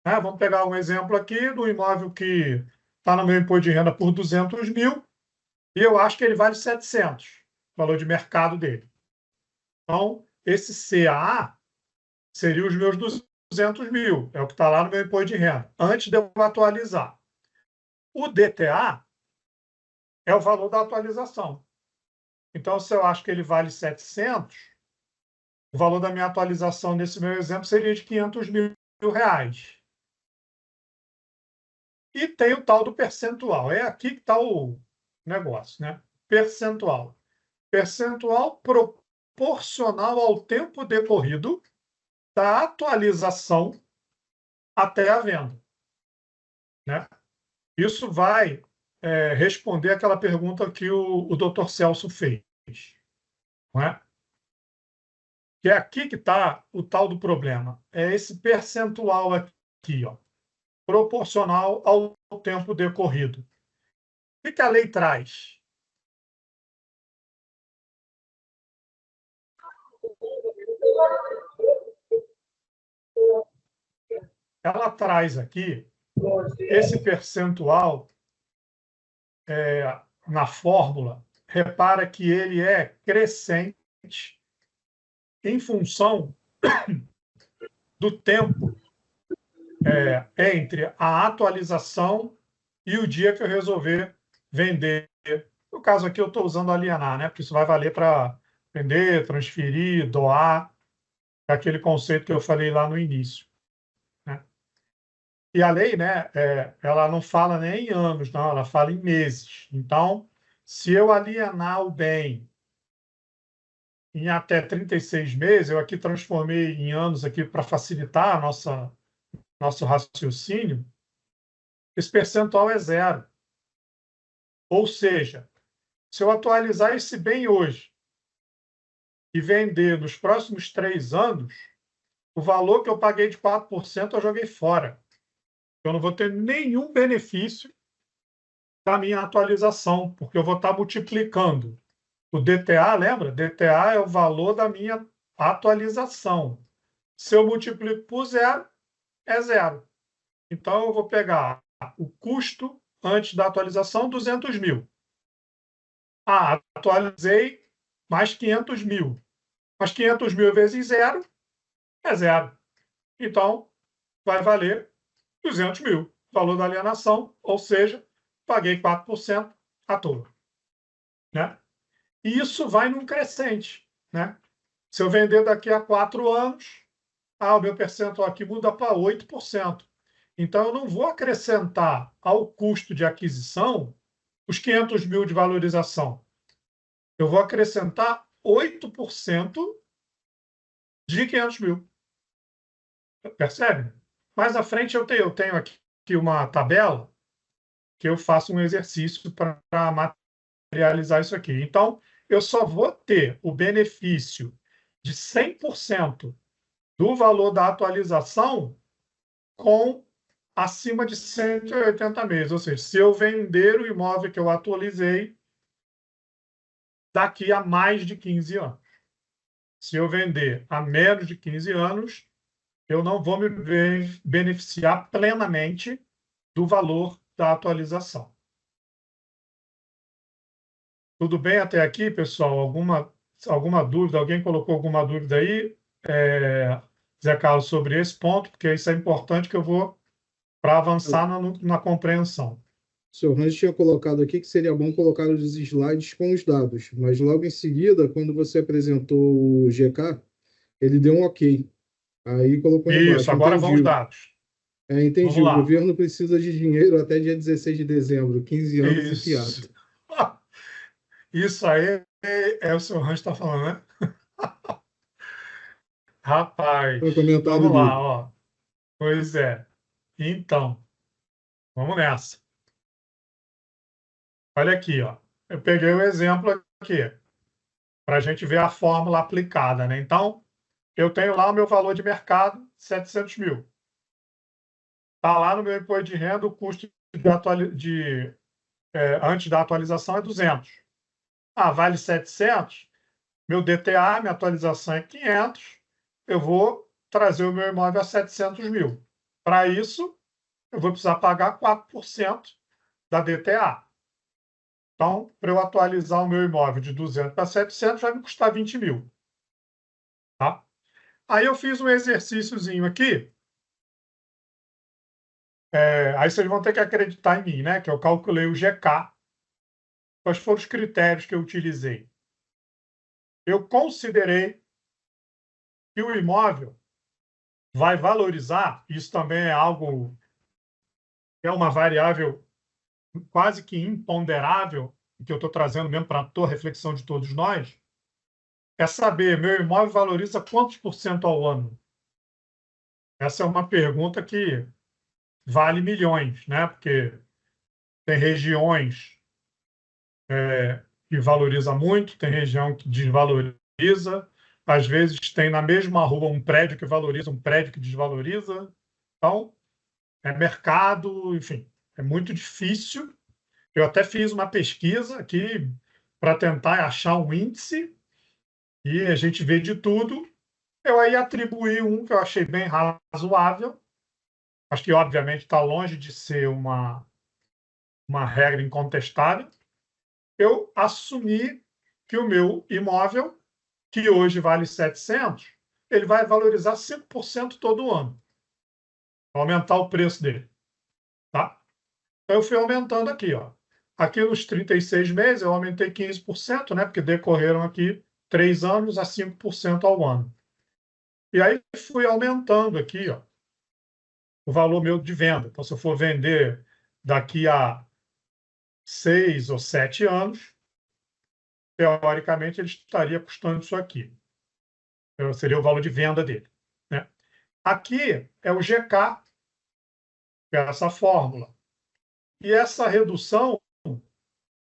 Vamos pegar um exemplo aqui do imóvel que está no meu imposto de renda por 200 mil e eu acho que ele vale 700, o valor de mercado dele. Então, esse CAA seria os meus 200 mil, é o que está lá no meu imposto de renda, antes de eu atualizar. O DTA é o valor da atualização. Então, se eu acho que ele vale 700, o valor da minha atualização nesse meu exemplo seria de 500 mil reais. E tem o tal do percentual. É aqui que está o negócio, né? Percentual. Percentual proporcional ao tempo decorrido da atualização até a venda, né? Isso vai responder aquela pergunta que o Dr. Celso fez, não é? Que é aqui que está o tal do problema. É esse percentual aqui, ó, proporcional ao tempo decorrido. O que a lei traz? Ela traz aqui esse percentual na fórmula. Repara que ele é crescente em função do tempo entre a atualização e o dia que eu resolver vender. No caso aqui, eu estou usando alienar, né? Porque isso vai valer para vender, transferir, doar, aquele conceito que eu falei lá no início, né? E a lei, né, ela não fala nem em anos, não, ela fala em meses. Então, se eu alienar o bem em até 36 meses, eu aqui transformei em anos aqui para facilitar nosso raciocínio, esse percentual é zero. Ou seja, se eu atualizar esse bem hoje e vender nos próximos 3 anos, o valor que eu paguei de 4% eu joguei fora. Eu não vou ter nenhum benefício da minha atualização, porque eu vou estar multiplicando. O DTA, lembra? DTA é o valor da minha atualização. Se eu multiplico por zero, é zero. Então, eu vou pegar o custo antes da atualização, 200 mil. Atualizei mais 500 mil. Mas 500 mil vezes zero é zero. Então, vai valer 200 mil. Valor da alienação, ou seja, paguei 4% à toa, né? E isso vai num crescente, né? Se eu vender daqui a 4 anos, o meu percentual aqui muda para 8%. Então, eu não vou acrescentar ao custo de aquisição os 500 mil de valorização. Eu vou acrescentar 8% de 500 mil. Percebe? Mais à frente, eu tenho aqui uma tabela que eu faço um exercício para materializar isso aqui. Então, eu só vou ter o benefício de 100% do valor da atualização com acima de 180 meses. Ou seja, se eu vender o imóvel que eu atualizei daqui a mais de 15 anos. Se eu vender a menos de 15 anos, eu não vou me beneficiar plenamente do valor da atualização. Tudo bem até aqui, pessoal? Alguma dúvida? Alguém colocou alguma dúvida aí, Zé Carlos, sobre esse ponto? Porque isso é importante que eu vou para avançar na compreensão. O senhor Hans tinha colocado aqui que seria bom colocar os slides com os dados, mas logo em seguida, quando você apresentou o GK, ele deu um OK. Aí colocou Isso, embaixo. agora vão os Entendi. dados. Entendi. Vamos O lá. governo precisa de dinheiro até dia 16 de dezembro, 15 anos e Isso. piada. Isso aí é o seu Hans está falando, né? Foi o Rapaz, comentário vamos lá, dele. ó. Pois é. Então, vamos nessa. Olha aqui, ó. Eu peguei o exemplo aqui, para a gente ver a fórmula aplicada, né? Então, eu tenho lá o meu valor de mercado, 700 mil. Está lá no meu imposto de renda, o custo antes da atualização é 200. Vale 700, meu DTA, minha atualização é 500, eu vou trazer o meu imóvel a 700 mil. Para isso, eu vou precisar pagar 4% da DTA. Então, para eu atualizar o meu imóvel de 200 para 700, vai me custar 20 mil. Tá? Aí eu fiz um exercíciozinho aqui. Aí vocês vão ter que acreditar em mim, né? Que eu calculei o GK. Quais foram os critérios que eu utilizei? Eu considerei que o imóvel vai valorizar, isso também é algo é uma variável quase que imponderável, que eu estou trazendo mesmo para a reflexão de todos nós, é saber, meu imóvel valoriza quantos por cento ao ano? Essa é uma pergunta que vale milhões, né? Porque tem regiões que valoriza muito, tem região que desvaloriza, às vezes tem na mesma rua um prédio que valoriza, um prédio que desvaloriza. Então, é mercado, enfim, é muito difícil. Eu até fiz uma pesquisa aqui para tentar achar um índice e a gente vê de tudo. Eu aí atribuí um que eu achei bem razoável. Acho que, obviamente, está longe de ser uma regra incontestável. Eu assumi que o meu imóvel, que hoje vale 700, ele vai valorizar 5% todo ano, aumentar o preço dele. Tá? Então, eu fui aumentando aqui. Ó. Aqui nos 36 meses, eu aumentei 15%, né? Porque decorreram aqui 3 anos a 5% ao ano. E aí fui aumentando aqui, ó, o valor meu de venda. Então, se eu for vender daqui a 6 ou 7 anos, teoricamente ele estaria custando isso aqui. Então, seria o valor de venda dele. Né? Aqui é o GK, que é essa fórmula. E essa redução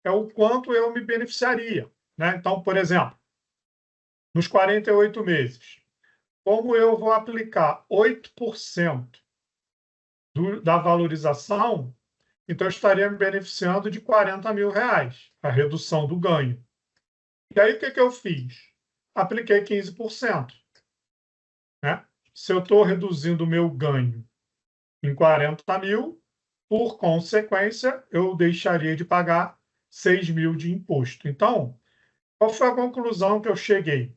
é o quanto eu me beneficiaria. Né? Então, por exemplo, nos 48 meses, como eu vou aplicar 8% da valorização, então eu estaria me beneficiando de R$ 40.000, a redução do ganho. E aí, o que eu fiz? Apliquei 15%. Né? Se eu estou reduzindo o meu ganho em 40 mil, por consequência, eu deixaria de pagar 6 mil de imposto. Então, qual foi a conclusão que eu cheguei?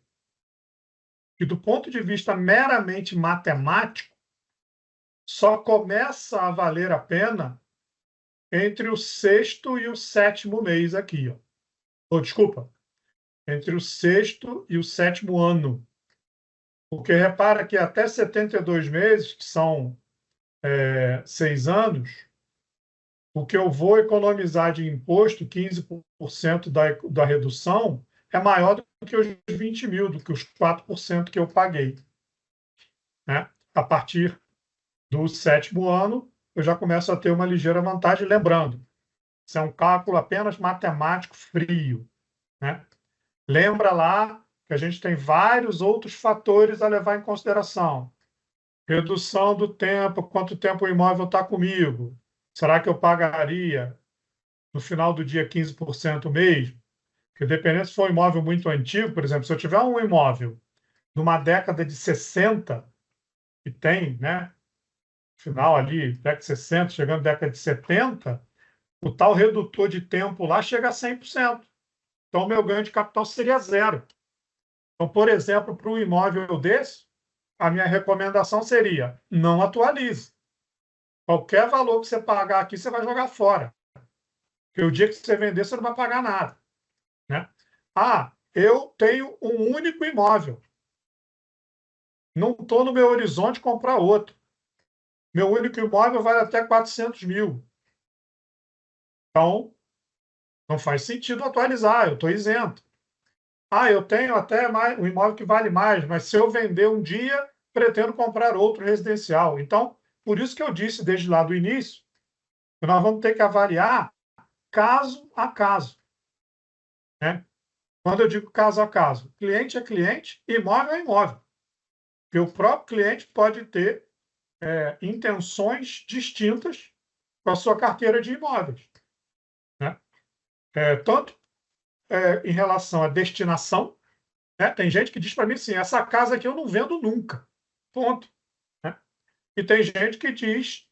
Que, do ponto de vista meramente matemático, só começa a valer a pena entre o sexto e o sétimo mês aqui. Ó. Oh, desculpa, entre o sexto e o sétimo ano. Porque repara que até 72 meses, que são 6 anos, o que eu vou economizar de imposto, 15% da redução, é maior do que os 20 mil, do que os 4% que eu paguei. Né? A partir do sétimo ano, eu já começo a ter uma ligeira vantagem, lembrando, isso é um cálculo apenas matemático frio. Né? Lembra lá que a gente tem vários outros fatores a levar em consideração. Redução do tempo, quanto tempo o imóvel está comigo? Será que eu pagaria no final do dia 15% mesmo? Porque dependendo se for um imóvel muito antigo, por exemplo, se eu tiver um imóvel numa década de 60, que tem, né, final ali, década de 60, chegando à década de 70, o tal redutor de tempo lá chega a 100%. Então, o meu ganho de capital seria zero. Então, por exemplo, para um imóvel desse, a minha recomendação seria: não atualize. Qualquer valor que você pagar aqui, você vai jogar fora. Porque o dia que você vender, você não vai pagar nada. Né? Ah, eu tenho um único imóvel. Não estou no meu horizonte comprar outro. Meu único imóvel vale até 400 mil. Então, não faz sentido atualizar, eu estou isento. Ah, eu tenho até mais, um imóvel que vale mais, mas se eu vender um dia, pretendo comprar outro residencial. Então, por isso que eu disse desde lá do início, que nós vamos ter que avaliar caso a caso. Né? Quando eu digo caso a caso, cliente é cliente, imóvel é imóvel. Porque o próprio cliente pode ter intenções distintas com a sua carteira de imóveis. Né? Tanto em relação à destinação, né? Tem gente que diz para mim assim, essa casa aqui eu não vendo nunca. Ponto. Né? E tem gente que diz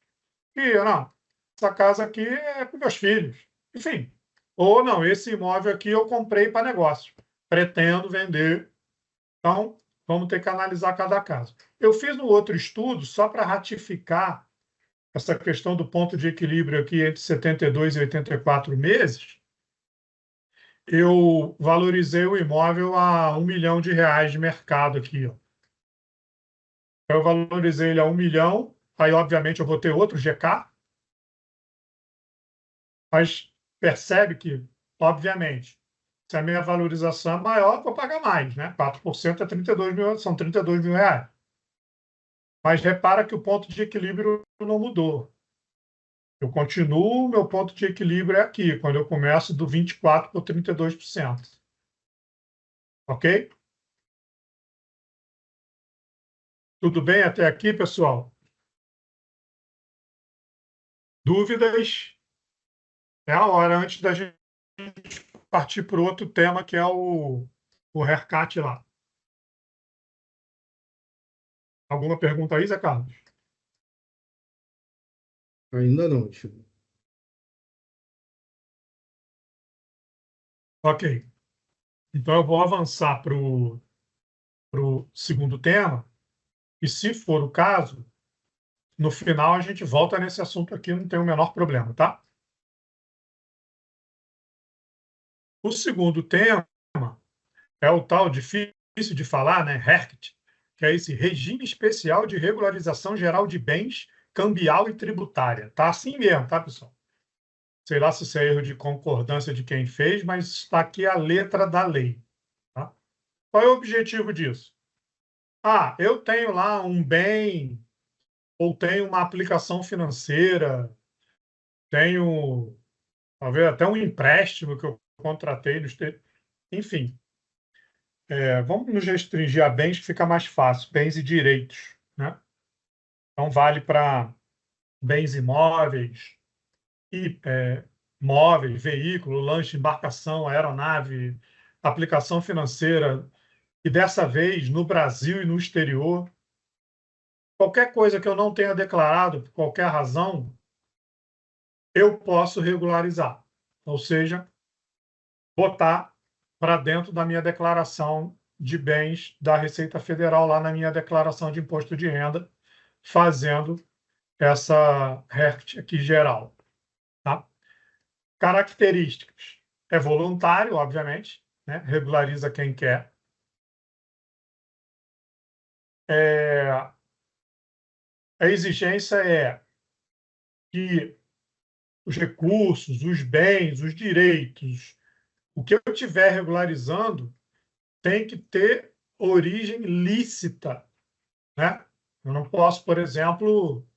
que não, essa casa aqui é para meus filhos. Enfim. Ou não, esse imóvel aqui eu comprei para negócio. Pretendo vender. Então, vamos ter que analisar cada caso. Eu fiz no outro estudo, só para ratificar essa questão do ponto de equilíbrio aqui entre 72 e 84 meses, eu valorizei o imóvel a R$ 1 milhão de mercado aqui. Ó. Eu valorizei ele a 1 milhão, aí obviamente eu vou ter outro GK, Mas percebe que, obviamente, se a minha valorização é maior, vou pagar mais, né? 4% é 32 mil, são 32 mil reais. Mas repara que o ponto de equilíbrio não mudou. Eu continuo, meu ponto de equilíbrio é aqui, quando eu começo do 24% para 32%. Ok? Tudo bem até aqui, pessoal? Dúvidas? É a hora antes da gente partir para o outro tema, que é o haircut lá. Alguma pergunta aí, Zé Carlos? Ainda não, Chico. Ok. Então, eu vou avançar para o segundo tema, e se for o caso, no final a gente volta nesse assunto aqui, não tem o menor problema, tá? O segundo tema é o tal difícil de falar, né? RERCT, que é esse Regime Especial de Regularização Geral de Bens, Cambial e Tributária. Tá assim mesmo, tá, pessoal? Sei lá se isso é erro de concordância de quem fez, mas está aqui a letra da lei. Tá? Qual é o objetivo disso? Ah, eu tenho lá um bem, ou tenho uma aplicação financeira, tenho talvez até um empréstimo que eu contratei no exterior. Enfim, vamos nos restringir a bens que fica mais fácil, bens e direitos, né? Então vale para bens imóveis, e móveis, veículo, lanche, embarcação, aeronave, aplicação financeira, e dessa vez no Brasil e no exterior. Qualquer coisa que eu não tenha declarado por qualquer razão, eu posso regularizar. Ou seja, botar para dentro da minha declaração de bens da Receita Federal, lá na minha declaração de imposto de renda, fazendo essa RERCT aqui geral. Tá? Características. É voluntário, obviamente, né? Regulariza quem quer. A exigência é que os recursos, os bens, os direitos, o que eu estiver regularizando tem que ter origem lícita, né? Eu não posso, por exemplo,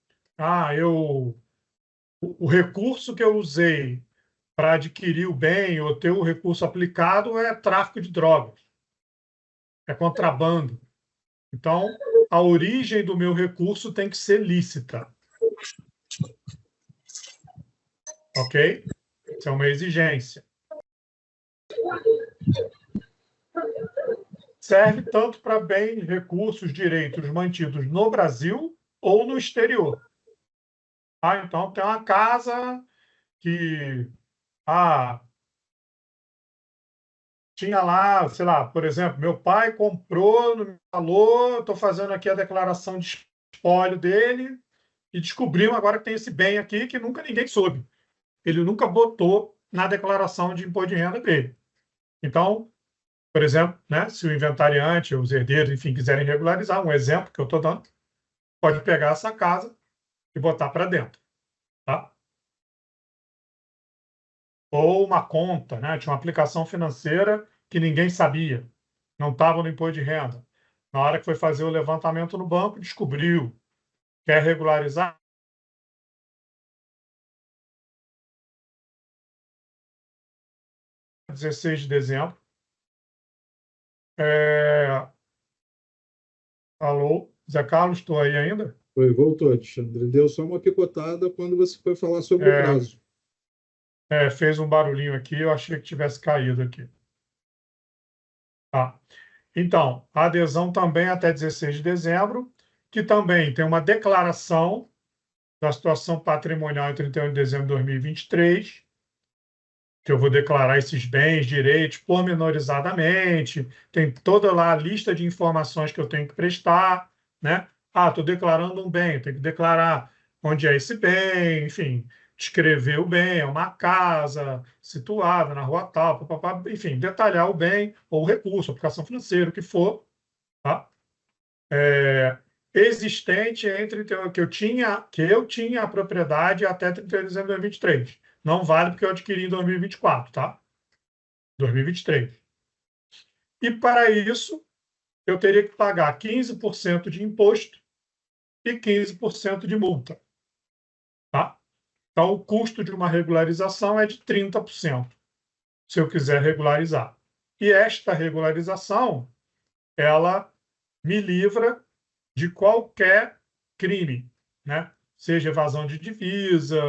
o recurso que eu usei para adquirir o bem ou ter o recurso aplicado é tráfico de drogas, é contrabando. Então, a origem do meu recurso tem que ser lícita, ok? Isso é uma exigência. Serve tanto para bens, recursos, direitos mantidos no Brasil ou no exterior. Então, tem uma casa que tinha lá, sei lá, por exemplo, meu pai comprou, não me falou, estou fazendo aqui a declaração de espólio dele e descobrimos agora que tem esse bem aqui que nunca ninguém soube. Ele nunca botou na declaração de imposto de renda dele. Então, por exemplo, né, se o inventariante, os herdeiros, enfim, quiserem regularizar, um exemplo que eu estou dando, pode pegar essa casa e botar para dentro. Tá? Ou uma conta, né? Tinha uma aplicação financeira que ninguém sabia, não estava no imposto de renda. Na hora que foi fazer o levantamento no banco, descobriu, quer regularizar, 16 de dezembro. É... Alô, Zé Carlos, estou aí ainda? Foi, voltou, Alexandre. Deu só uma picotada quando você foi falar sobre o É, prazo. fez um barulhinho aqui, eu achei que tivesse caído aqui. Tá. Então, a adesão também até 16 de dezembro, que também tem uma declaração da situação patrimonial em 31 de dezembro de 2023, que eu vou declarar esses bens, direitos, pormenorizadamente, tem toda lá a lista de informações que eu tenho que prestar, né? Estou declarando um bem, tenho que declarar onde é esse bem, enfim, descrever o bem, é uma casa situada na rua tal, papapá, enfim, detalhar o bem ou o recurso, aplicação financeira, o que for, tá? Existente entre que eu tinha a propriedade até 31 de dezembro de 2023. não vale porque eu adquiri em 2024, tá? 2023. E para isso, eu teria que pagar 15% de imposto e 15% de multa, tá? Então, o custo de uma regularização é de 30%, se eu quiser regularizar. E esta regularização, ela me livra de qualquer crime, né? Seja evasão de divisa,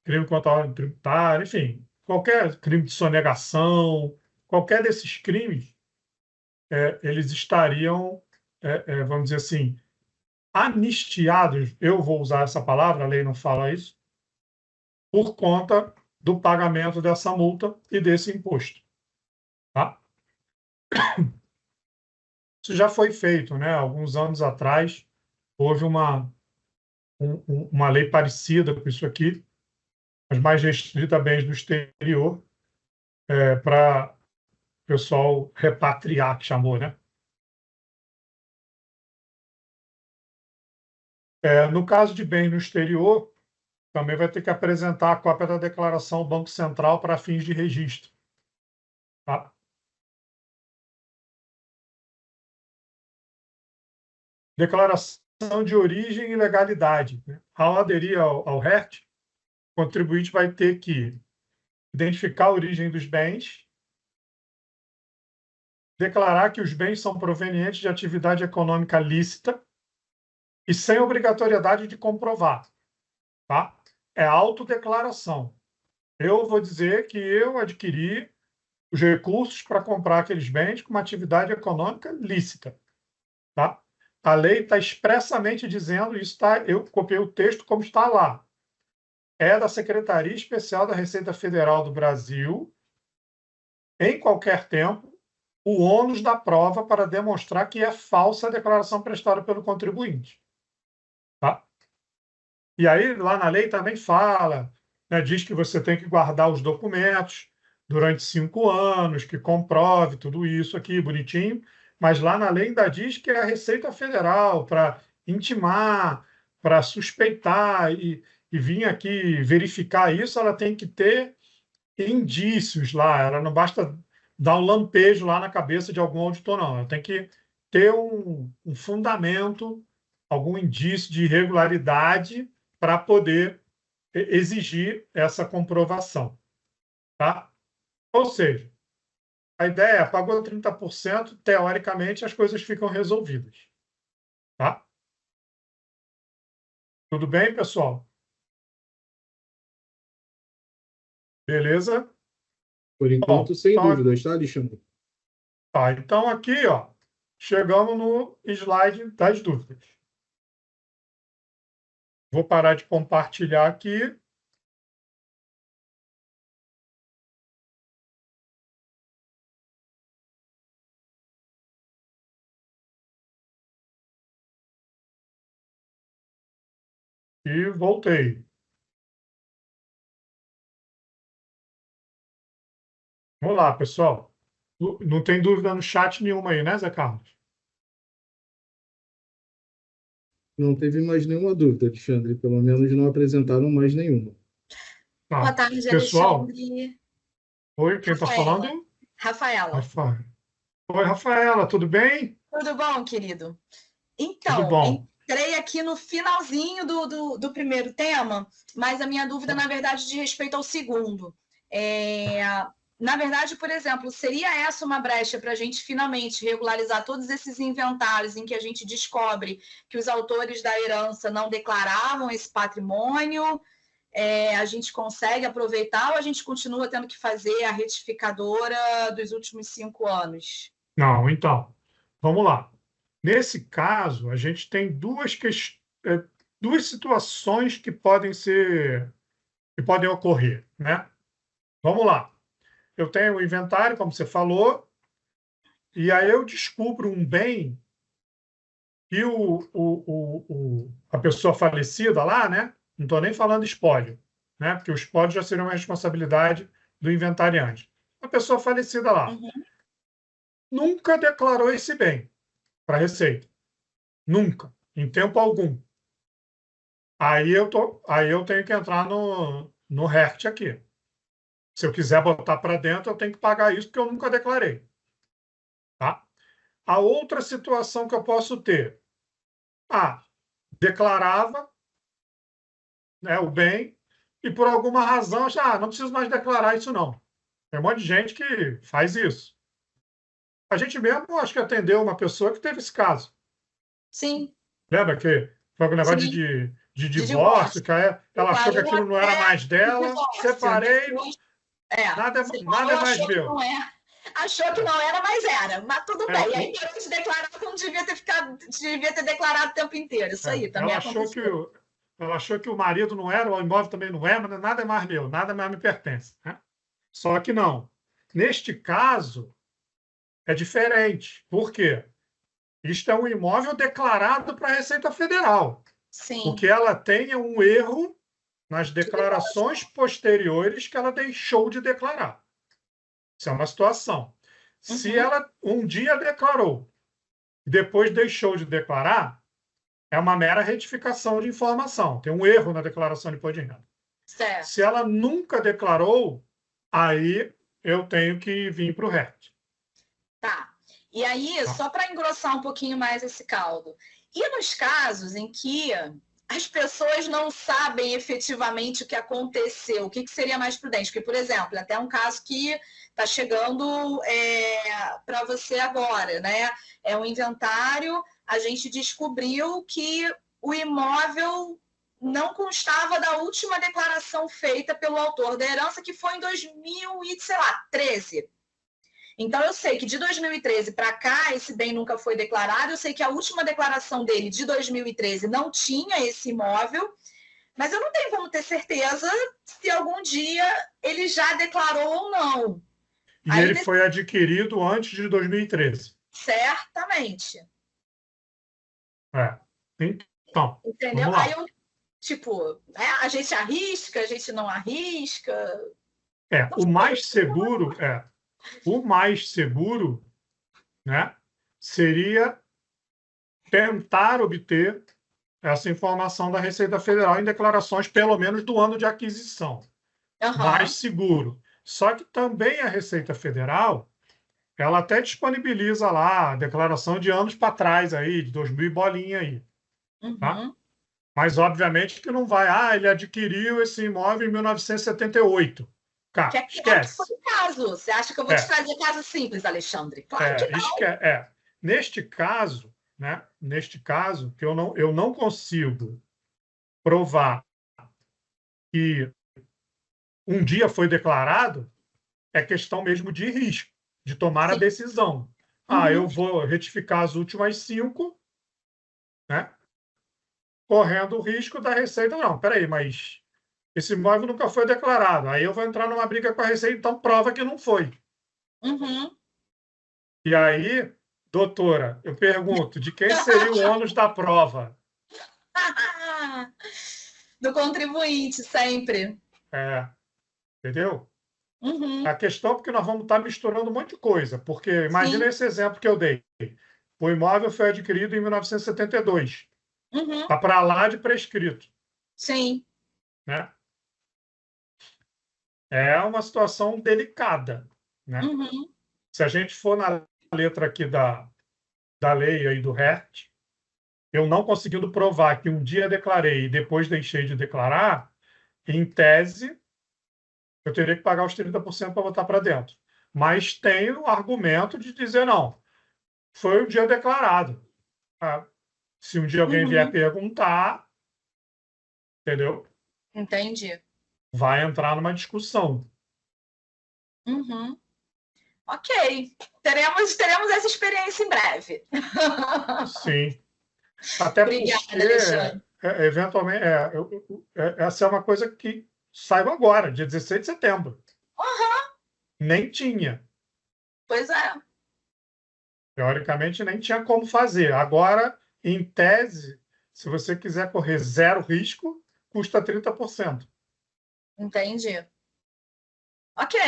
crime contra a ordem tributária, enfim, qualquer crime de sonegação, qualquer desses crimes, eles estariam, vamos dizer assim, anistiados, eu vou usar essa palavra, a lei não fala isso, por conta do pagamento dessa multa e desse imposto. Tá? Isso já foi feito, né? Alguns anos atrás, houve uma lei parecida com isso aqui, mas mais restrita a bens do exterior, para o pessoal repatriar, que chamou, né? No caso de bens no exterior, também vai ter que apresentar a cópia da declaração ao Banco Central para fins de registro. Tá? Declaração de origem e legalidade, né? Ao aderir ao RERT, o contribuinte vai ter que identificar a origem dos bens, declarar que os bens são provenientes de atividade econômica lícita e sem obrigatoriedade de comprovar. Tá? É autodeclaração. Eu vou dizer que eu adquiri os recursos para comprar aqueles bens com uma atividade econômica lícita. Tá? A lei está expressamente dizendo isso, tá? Eu copiei o texto como está lá. É da Secretaria Especial da Receita Federal do Brasil, em qualquer tempo, o ônus da prova para demonstrar que é falsa a declaração prestada pelo contribuinte. Tá? E aí, lá na lei também fala, né, diz que você tem que guardar os documentos durante 5 anos, que comprove tudo isso aqui, bonitinho, mas lá na lei ainda diz que é a Receita Federal para intimar, para suspeitar e vir aqui verificar isso, ela tem que ter indícios lá, ela não basta dar um lampejo lá na cabeça de algum auditor, não. Ela tem que ter um fundamento, algum indício de irregularidade para poder exigir essa comprovação. Tá? Ou seja, a ideia é, pagou 30%, teoricamente as coisas ficam resolvidas. Tá? Tudo bem, pessoal? Beleza? Por enquanto, Bom, sem dúvidas, tá, Alexandre? então aqui, ó, chegamos no slide das dúvidas. Vou parar de compartilhar aqui. E voltei. Vamos lá, pessoal. Não tem dúvida no chat nenhuma aí, né, Zé Carlos? Não teve mais nenhuma dúvida, Alexandre. Pelo menos não apresentaram mais nenhuma. Boa Tá. tarde, Pessoal, Alexandre. oi, quem está Rafaela. falando? Rafaela. Rafael. Oi, Rafaela, tudo bem? Tudo bom, querido? Tudo Então, bom. entrei aqui no finalzinho do primeiro tema, mas a minha dúvida, na verdade, diz respeito ao segundo. Na verdade, por exemplo, seria essa uma brecha para a gente finalmente regularizar todos esses inventários em que a gente descobre que os autores da herança não declaravam esse patrimônio? A gente consegue aproveitar ou a gente continua tendo que fazer a retificadora dos últimos 5 anos? Não, então, vamos lá. Nesse caso, a gente tem duas situações que podem ocorrer, né? Vamos lá. Eu tenho o inventário, como você falou, e aí eu descubro um bem que a pessoa falecida lá, né? Não estou nem falando espólio, né? Porque o espólio já seria uma responsabilidade do inventariante. A pessoa falecida lá nunca declarou esse bem para a Receita. Nunca, em tempo algum. Aí eu tenho que entrar no RERT aqui. Se eu quiser botar para dentro, eu tenho que pagar isso, porque eu nunca declarei. Tá? A outra situação que eu posso ter, declarava, né, o bem, e por alguma razão, já não preciso mais declarar isso, não. Tem um monte de gente que faz isso. A gente mesmo, acho que atendeu uma pessoa que teve esse caso. Sim, Lembra que foi um negócio sim, de de divórcio, divórcio. que ela achou que Declarou aquilo não era até mais o dela, divórcio. separei, Depois, nada separou, é mais achou que meu. não era. Achou que não era, mas era. Mas tudo É, bem. Aí parou de declarar quando devia ter declarado o tempo inteiro. Isso aí também ela achou aconteceu. ela achou que o marido não era, o imóvel também não é, mas nada é mais meu, nada mais me pertence. Né? Só que não. Neste caso, é diferente. Por quê? Isto é um imóvel declarado para a Receita Federal, Sim. porque ela tem um erro nas De divórcio. declarações posteriores que ela deixou de declarar. Isso é uma situação. Se Uhum. ela um dia declarou, depois deixou de declarar, é uma mera retificação de informação. Tem um erro na declaração de imposto de renda. Se Certo. ela nunca declarou, aí eu tenho que vir para o RERT. Tá. E aí, Tá? só para engrossar um pouquinho mais esse caldo, e nos casos em que as pessoas não sabem efetivamente o que aconteceu, o que seria mais prudente? Porque, por exemplo, até um caso que está chegando para você agora, né? É um inventário, a gente descobriu que o imóvel não constava da última declaração feita pelo autor da herança, que foi em 2013. Então, eu sei que de 2013 para cá, esse bem nunca foi declarado. Eu sei que a última declaração dele, de 2013, não tinha esse imóvel. Mas eu não tenho como ter certeza se algum dia ele já declarou ou não. E Aí, ele foi adquirido antes de 2013. certamente. É. Então, Entendeu? vamos Aí lá. eu, tipo, a gente arrisca, a gente não arrisca. Não O sei. mais seguro né, seria tentar obter essa informação da Receita Federal em declarações, pelo menos do ano de aquisição. Mais Uhum. seguro. Só que também a Receita Federal, ela até disponibiliza lá a declaração de anos para trás, aí, de 2000 e bolinha aí. Tá? Uhum. Mas, obviamente, que não vai. Ele adquiriu esse imóvel em 1978. Que Cara, é claro que foi esquece. o caso. Você acha que eu vou te É, trazer caso simples, Alexandre? Claro que não. Neste caso, né? Neste caso, que eu não consigo provar que um dia foi declarado, é questão mesmo de risco, de tomar a Sim. decisão. Eu Uhum. vou retificar as últimas 5, né? Correndo o risco da Receita. Não, peraí, mas esse imóvel nunca foi declarado. Aí eu vou entrar numa briga com a Receita, então prova que não foi. Uhum. E aí, doutora, eu pergunto, de quem seria o ônus da prova? Do contribuinte, sempre. Entendeu? A Uhum. questão é que nós vamos estar misturando um monte de coisa, porque imagina Sim. esse exemplo que eu dei. O imóvel foi adquirido em 1972. Uhum. Está para lá de prescrito. Sim. Né? É uma situação delicada. Né? Uhum. Se a gente for na letra aqui da lei aí do RERT, eu não conseguindo provar que um dia declarei e depois deixei de declarar, em tese, eu teria que pagar os 30% para botar para dentro. Mas tem o argumento de dizer, não, foi um dia declarado. Tá? Se um dia alguém vier Uhum. perguntar, entendeu? Entendi. Vai entrar numa discussão. Uhum. Ok. Teremos essa experiência em breve. Sim. Até porque, Obrigada, Alexandre. eventualmente, essa é uma coisa que saiu agora, dia 16 de setembro. Uhum. Nem tinha. Pois é. Teoricamente, nem tinha como fazer. Agora, em tese, se você quiser correr zero risco, custa 30%. Entendi. Ok.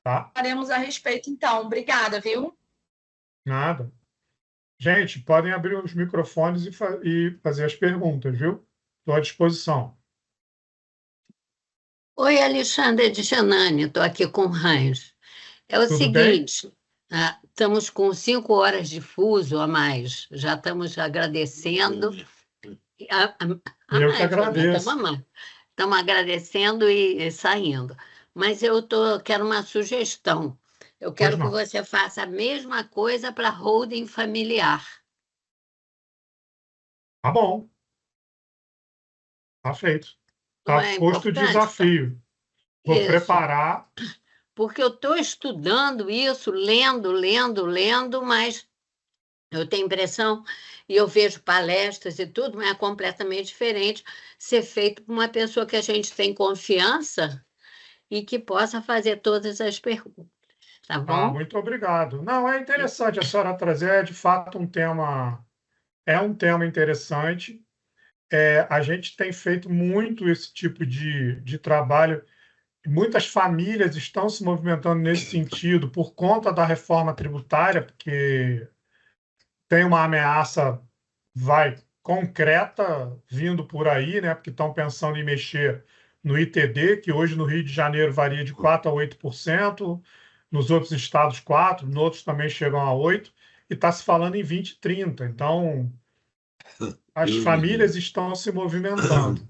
Tá? Falaremos a respeito, então. Obrigada, viu? Nada. Gente, podem abrir os microfones e fazer as perguntas, viu? Estou à disposição. Oi, Alexandre de Janane, estou aqui com o Hans. É o Tudo bem? seguinte, estamos com 5 horas de fuso a mais, já estamos agradecendo, a Eu que mais, né? agradeço. Estamos agradecendo e saindo. Mas quero uma sugestão. Eu Pois quero que não. você faça a mesma coisa para holding familiar. Tá bom, tá feito. Não Tá é posto o importante? desafio. Vou Isso. preparar. Porque eu estou estudando isso, lendo, mas eu tenho impressão, e eu vejo palestras e tudo, mas é completamente diferente ser feito por uma pessoa que a gente tem confiança e que possa fazer todas as perguntas, tá bom? Muito obrigado. Não, é interessante a senhora trazer, é de fato é um tema interessante. A gente tem feito muito esse tipo de trabalho. Muitas famílias estão se movimentando nesse sentido por conta da reforma tributária, porque tem uma ameaça, concreta vindo por aí, né? Porque estão pensando em mexer no ITD, que hoje no Rio de Janeiro varia de 4% a 8%, nos outros estados 4%, nos outros também chegam a 8%, e está se falando em 20, 30%. Então, as famílias estão se movimentando.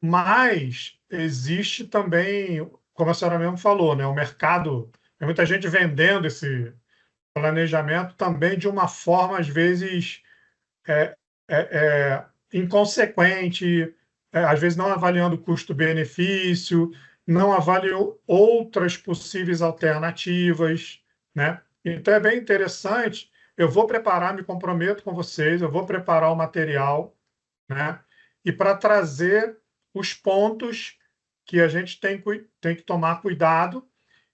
Mas existe também, como a senhora mesmo falou, né? O mercado, tem muita gente vendendo esse planejamento também de uma forma, às vezes, é, inconsequente, às vezes não avaliando custo-benefício, não avaliando outras possíveis alternativas, né? Então é bem interessante. Eu vou preparar, me comprometo com vocês, eu vou preparar o material, né? E para trazer os pontos que a gente tem que tomar cuidado,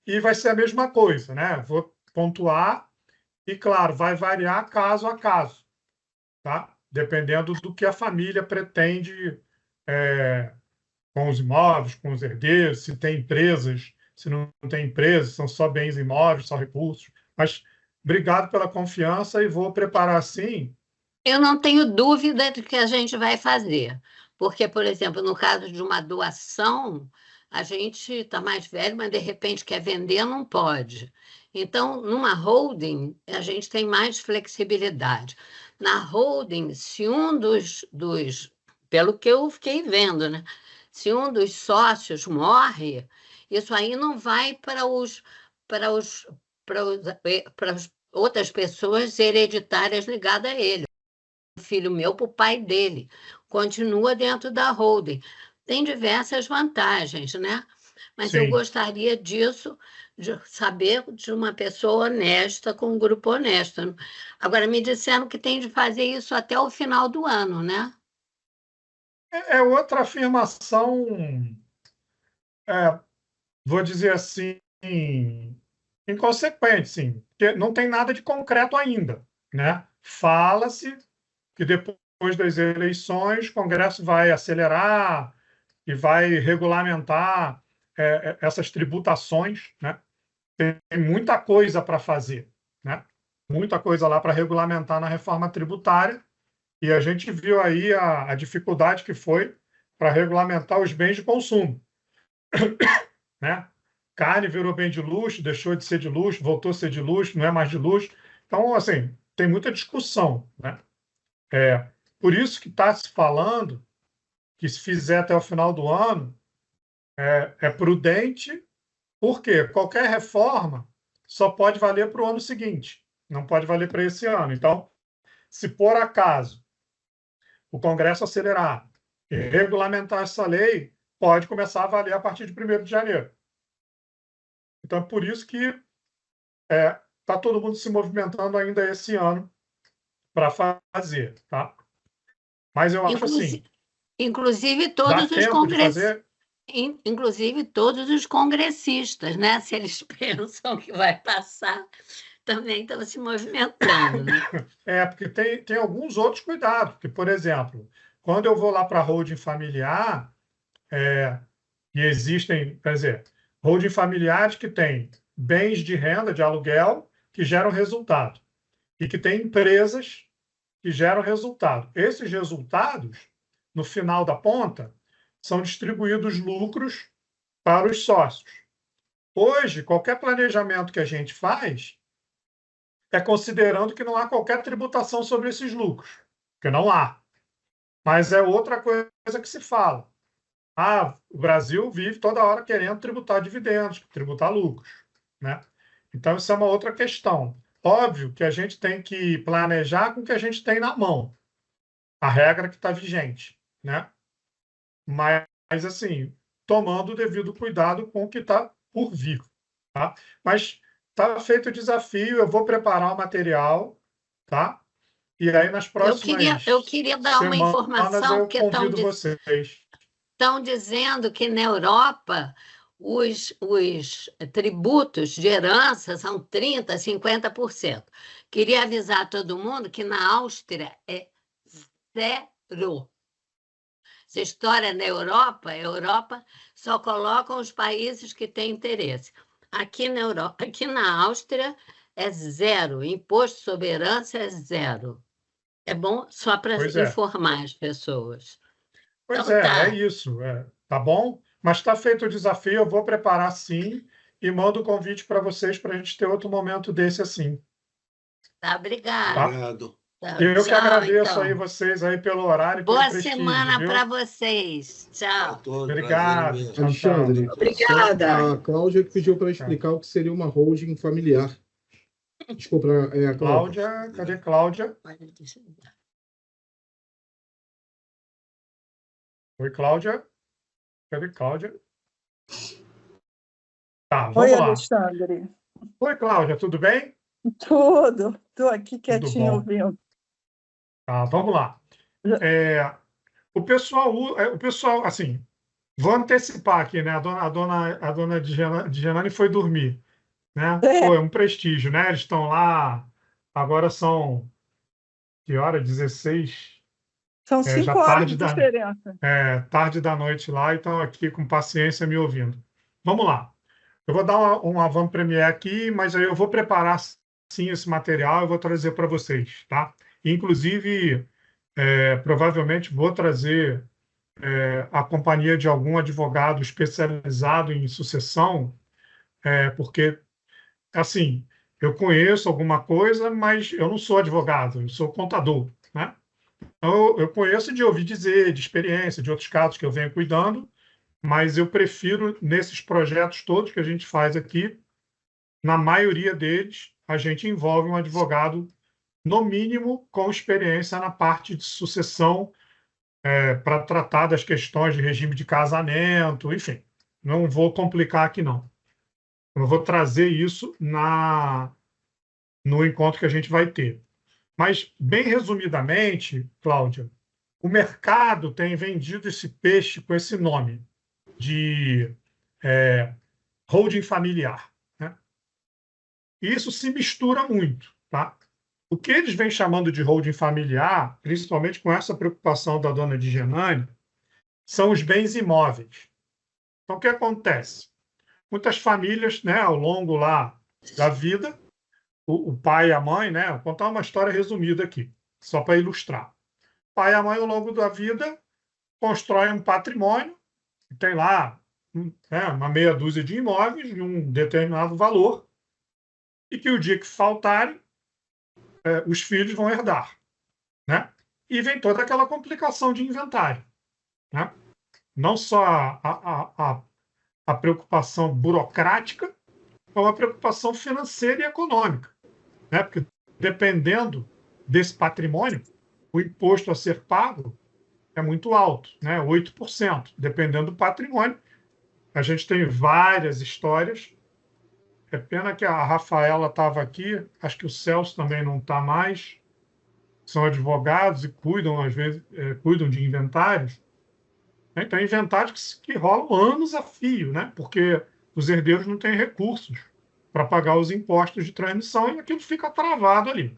e vai ser a mesma coisa, né? Vou pontuar e, claro, vai variar caso a caso, tá? Dependendo do que a família pretende com os imóveis, com os herdeiros, se tem empresas, se não tem empresas, são só bens imóveis, só recursos. Mas obrigado pela confiança e vou preparar sim. Eu não tenho dúvida de que a gente vai fazer, porque, por exemplo, no caso de uma doação, a gente está mais velho, mas de repente quer vender, não pode. Então, numa holding, a gente tem mais flexibilidade. Na holding, se um pelo que eu fiquei vendo, né? Se um dos sócios morre, isso aí não vai para os, para as outras pessoas hereditárias ligadas a ele, filho meu para o pai dele. Continua dentro da holding. Tem diversas vantagens, né? Mas eu Sim. gostaria disso, de saber de uma pessoa honesta, com um grupo honesto. Agora, me disseram que tem de fazer isso até o final do ano, né? É outra afirmação, é, vou dizer assim, inconsequente, sim, porque não tem nada de concreto ainda, né? Fala-se que depois das eleições o Congresso vai acelerar e vai regulamentar essas tributações, né? Tem muita coisa para fazer, né? Muita coisa lá para regulamentar na reforma tributária, e a gente viu aí a dificuldade que foi para regulamentar os bens de consumo, né? Carne virou bem de luxo, deixou de ser de luxo, voltou a ser de luxo, não é mais de luxo. Então, assim, tem muita discussão, né? Por isso que está se falando que se fizer até o final do ano, é prudente, porque qualquer reforma só pode valer para o ano seguinte, não pode valer para esse ano. Então, se por acaso o Congresso acelerar e regulamentar essa lei, pode começar a valer a partir de 1º de janeiro. Então, é por isso que está todo mundo se movimentando ainda esse ano para fazer, tá? Mas eu acho assim, Inclusive dá todos os tempo de fazer? inclusive todos os congressistas, né? Se eles pensam que vai passar, também estão se movimentando, né? Porque tem alguns outros cuidados, porque, por exemplo, quando eu vou lá para a holding familiar, e existem, quer dizer, holding familiares que têm bens de renda, de aluguel, que geram resultado, e que têm empresas que geram resultado. Esses resultados, no final da ponta, são distribuídos lucros para os sócios. Hoje, qualquer planejamento que a gente faz é considerando que não há qualquer tributação sobre esses lucros, porque não há. Mas é outra coisa que se fala. O Brasil vive toda hora querendo tributar dividendos, tributar lucros, né? Então, isso é uma outra questão. Óbvio que a gente tem que planejar com o que a gente tem na mão, a regra que está vigente, né? Mas, assim, tomando o devido cuidado com o que está por vir, tá? Mas está feito o desafio, eu vou preparar o material, tá? E aí, nas próximas Eu queria dar uma semanas, informação, eu porque convido vocês. estão dizendo que na Europa os tributos de herança são 30%, 50%. Queria avisar todo mundo que na Áustria é 0%. Essa história na Europa, a Europa só coloca os países que têm interesse. Aqui na Europa, aqui na Áustria é 0%, imposto sobre herança é 0%. É bom só para informar as pessoas. Pois então, é isso. Tá bom? Mas está feito o desafio, eu vou preparar sim e mando o convite para vocês para a gente ter outro momento desse assim. Tá, obrigado. Tá? Obrigado. Tá, Eu que tchau, agradeço então. aí vocês aí pelo horário e pelo Boa prestígio, semana viu? para vocês. Tchau. Obrigado. Tchau, tchau. Alexandre, Obrigada. a Cláudia que pediu para explicar o que seria uma holding familiar. Desculpa, a Cláudia. Cláudia, cadê Cláudia? Oi, Cláudia. Cadê Cláudia? Tá, vamos Oi, lá. Alexandre. Oi, Cláudia, tudo bem? Tudo. Estou aqui Tudo quietinho bom. ouvindo. Tá, vamos lá. O pessoal, assim, vou antecipar aqui, né? A dona Dijanane foi dormir, né? Pô, é um prestígio, né? Eles estão lá, agora são, que hora? 16, São já 5 horas de diferença. tarde da noite lá, e estão aqui com paciência me ouvindo. Vamos lá. Eu vou dar um avant-première aqui, mas aí eu vou preparar sim esse material e vou trazer para vocês, tá? Inclusive, provavelmente vou trazer a companhia de algum advogado especializado em sucessão, porque, assim, eu conheço alguma coisa, mas eu não sou advogado, eu sou contador, né? Então, eu conheço de ouvir dizer, de experiência, de outros casos que eu venho cuidando, mas eu prefiro, nesses projetos todos que a gente faz aqui, na maioria deles, a gente envolve um advogado, no mínimo, com experiência na parte de sucessão, para tratar das questões de regime de casamento, enfim. Não vou complicar aqui, não. Eu vou trazer isso no encontro que a gente vai ter. Mas, bem resumidamente, Cláudia, o mercado tem vendido esse peixe com esse nome de holding familiar, né? E isso se mistura muito, tá? O que eles vêm chamando de holding familiar, principalmente com essa preocupação da dona Dijanane, são os bens imóveis. Então, o que acontece? Muitas famílias, né, ao longo lá da vida, o pai e a mãe, né, vou contar uma história resumida aqui, só para ilustrar. O pai e a mãe, ao longo da vida, constroem um patrimônio, tem lá uma meia dúzia de imóveis de um determinado valor, e que o dia que faltarem, os filhos vão herdar, né? E vem toda aquela complicação de inventário, né? Não só a preocupação burocrática, como a preocupação financeira e econômica, né? Porque dependendo desse patrimônio, o imposto a ser pago é muito alto, né? 8%, dependendo do patrimônio. A gente tem várias histórias. É pena que a Rafaela estava aqui, acho que o Celso também não está mais. São advogados e cuidam, às vezes, cuidam de inventários. Então, inventários que rolam anos a fio, né? Porque os herdeiros não têm recursos para pagar os impostos de transmissão e aquilo fica travado ali.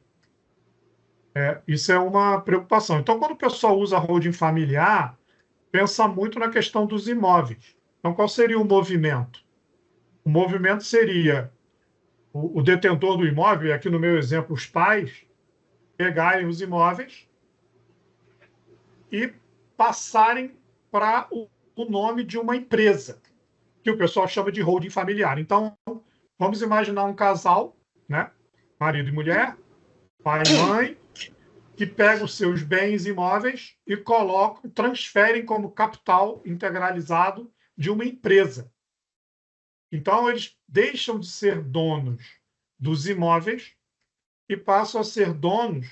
Isso é uma preocupação. Então, quando o pessoal usa holding familiar, pensa muito na questão dos imóveis. Então, qual seria o movimento? O movimento seria o detentor do imóvel, aqui no meu exemplo, os pais, pegarem os imóveis e passarem para o nome de uma empresa. que o pessoal chama de holding familiar. Então, vamos imaginar um casal, né? Marido e mulher, pai e mãe, que pegam os seus bens imóveis e colocam, transferem como capital integralizado de uma empresa. Então, eles deixam de ser donos dos imóveis e passam a ser donos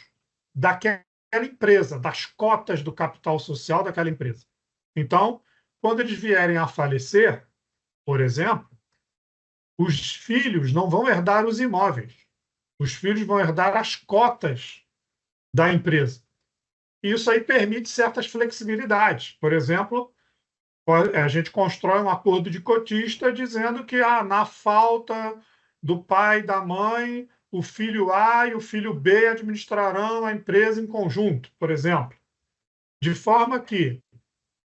daquela empresa, das cotas do capital social daquela empresa. Então, quando eles vierem a falecer, por exemplo, os filhos não vão herdar os imóveis. Os filhos vão herdar as cotas da empresa. E isso aí permite certas flexibilidades. Por exemplo, a gente constrói um acordo de cotista dizendo que na falta do pai e da mãe, o filho A e o filho B administrarão a empresa em conjunto, por exemplo. De forma que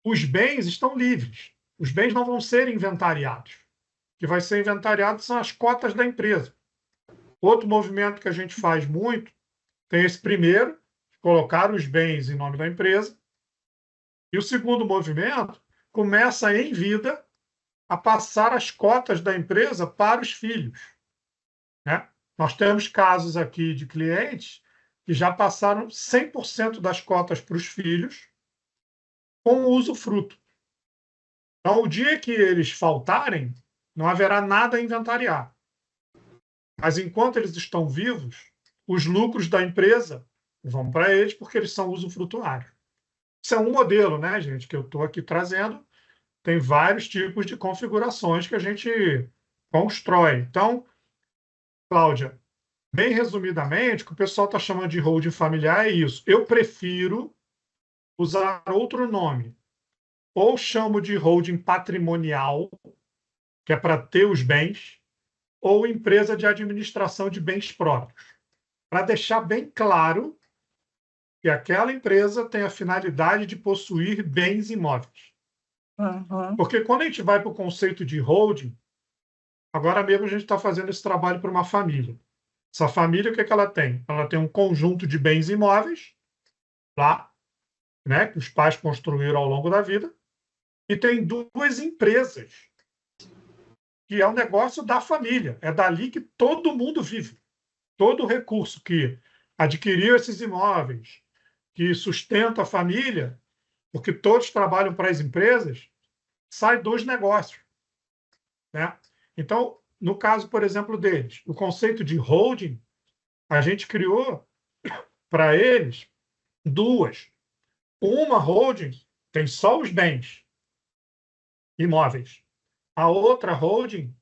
os bens estão livres. Os bens não vão ser inventariados. O que vai ser inventariado são as cotas da empresa. Outro movimento que a gente faz muito tem esse primeiro, colocar os bens em nome da empresa. E o segundo movimento começa em vida a passar as cotas da empresa para os filhos, né? Nós temos casos aqui de clientes que já passaram 100% das cotas para os filhos com o usufruto. Então, o dia que eles faltarem, não haverá nada a inventariar. Mas enquanto eles estão vivos, os lucros da empresa vão para eles porque eles são usufrutuários. Isso é um modelo, né, gente, que eu estou aqui trazendo. Tem vários tipos de configurações que a gente constrói. Então, Cláudia, bem resumidamente, o que o pessoal está chamando de holding familiar é isso. Eu prefiro usar outro nome. Ou chamo de holding patrimonial, que é para ter os bens, ou empresa de administração de bens próprios, para deixar bem claro que aquela empresa tem a finalidade de possuir bens imóveis. Uhum. Porque quando a gente vai para o conceito de holding, agora mesmo a gente está fazendo esse trabalho para uma família. Essa família, o que ela tem? Ela tem um conjunto de bens imóveis, lá, né, que os pais construíram ao longo da vida, e tem duas empresas, que é um negócio da família. É dali que todo mundo vive. Todo o recurso que adquiriu esses imóveis, que sustenta a família, porque todos trabalham para as empresas, sai dos negócios, né? Então, no caso, por exemplo, deles, o conceito de holding, a gente criou para eles duas. Uma holding tem só os bens imóveis. A outra holding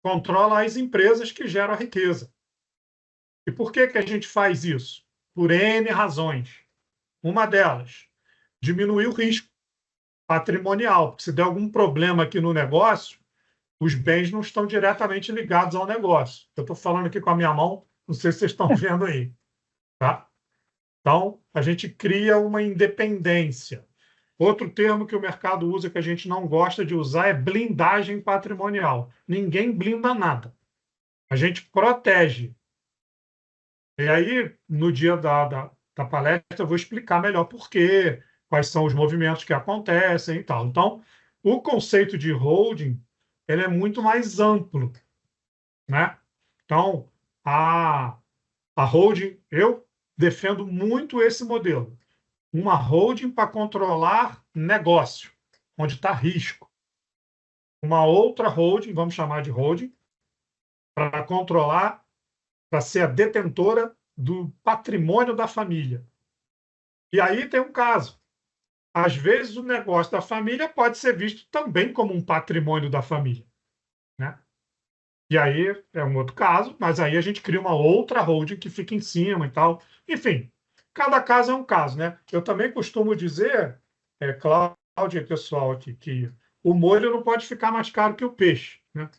controla as empresas que geram a riqueza. E por que a gente faz isso? Por N razões. Uma delas, diminuir o risco patrimonial, porque se der algum problema aqui no negócio, os bens não estão diretamente ligados ao negócio. Eu estou falando aqui com a minha mão, não sei se vocês estão vendo aí. Tá? Então, a gente cria uma independência. Outro termo que o mercado usa que a gente não gosta de usar é blindagem patrimonial. Ninguém blinda nada. A gente protege. E aí, no dia da palestra, eu vou explicar melhor por quê, quais são os movimentos que acontecem e tal. Então, o conceito de holding ele é muito mais amplo, né? Então, a holding, eu defendo muito esse modelo. Uma holding para controlar negócio, onde está risco. Uma outra holding, vamos chamar de holding, para controlar, para ser a detentora do patrimônio da família. E aí tem um caso. Às vezes o negócio da família pode ser visto também como um patrimônio da família, né? E aí é um outro caso, mas aí a gente cria uma outra holding que fica em cima e tal. Enfim, cada caso é um caso, né? Eu também costumo dizer, Cláudia e pessoal aqui, que o molho não pode ficar mais caro que o peixe, né?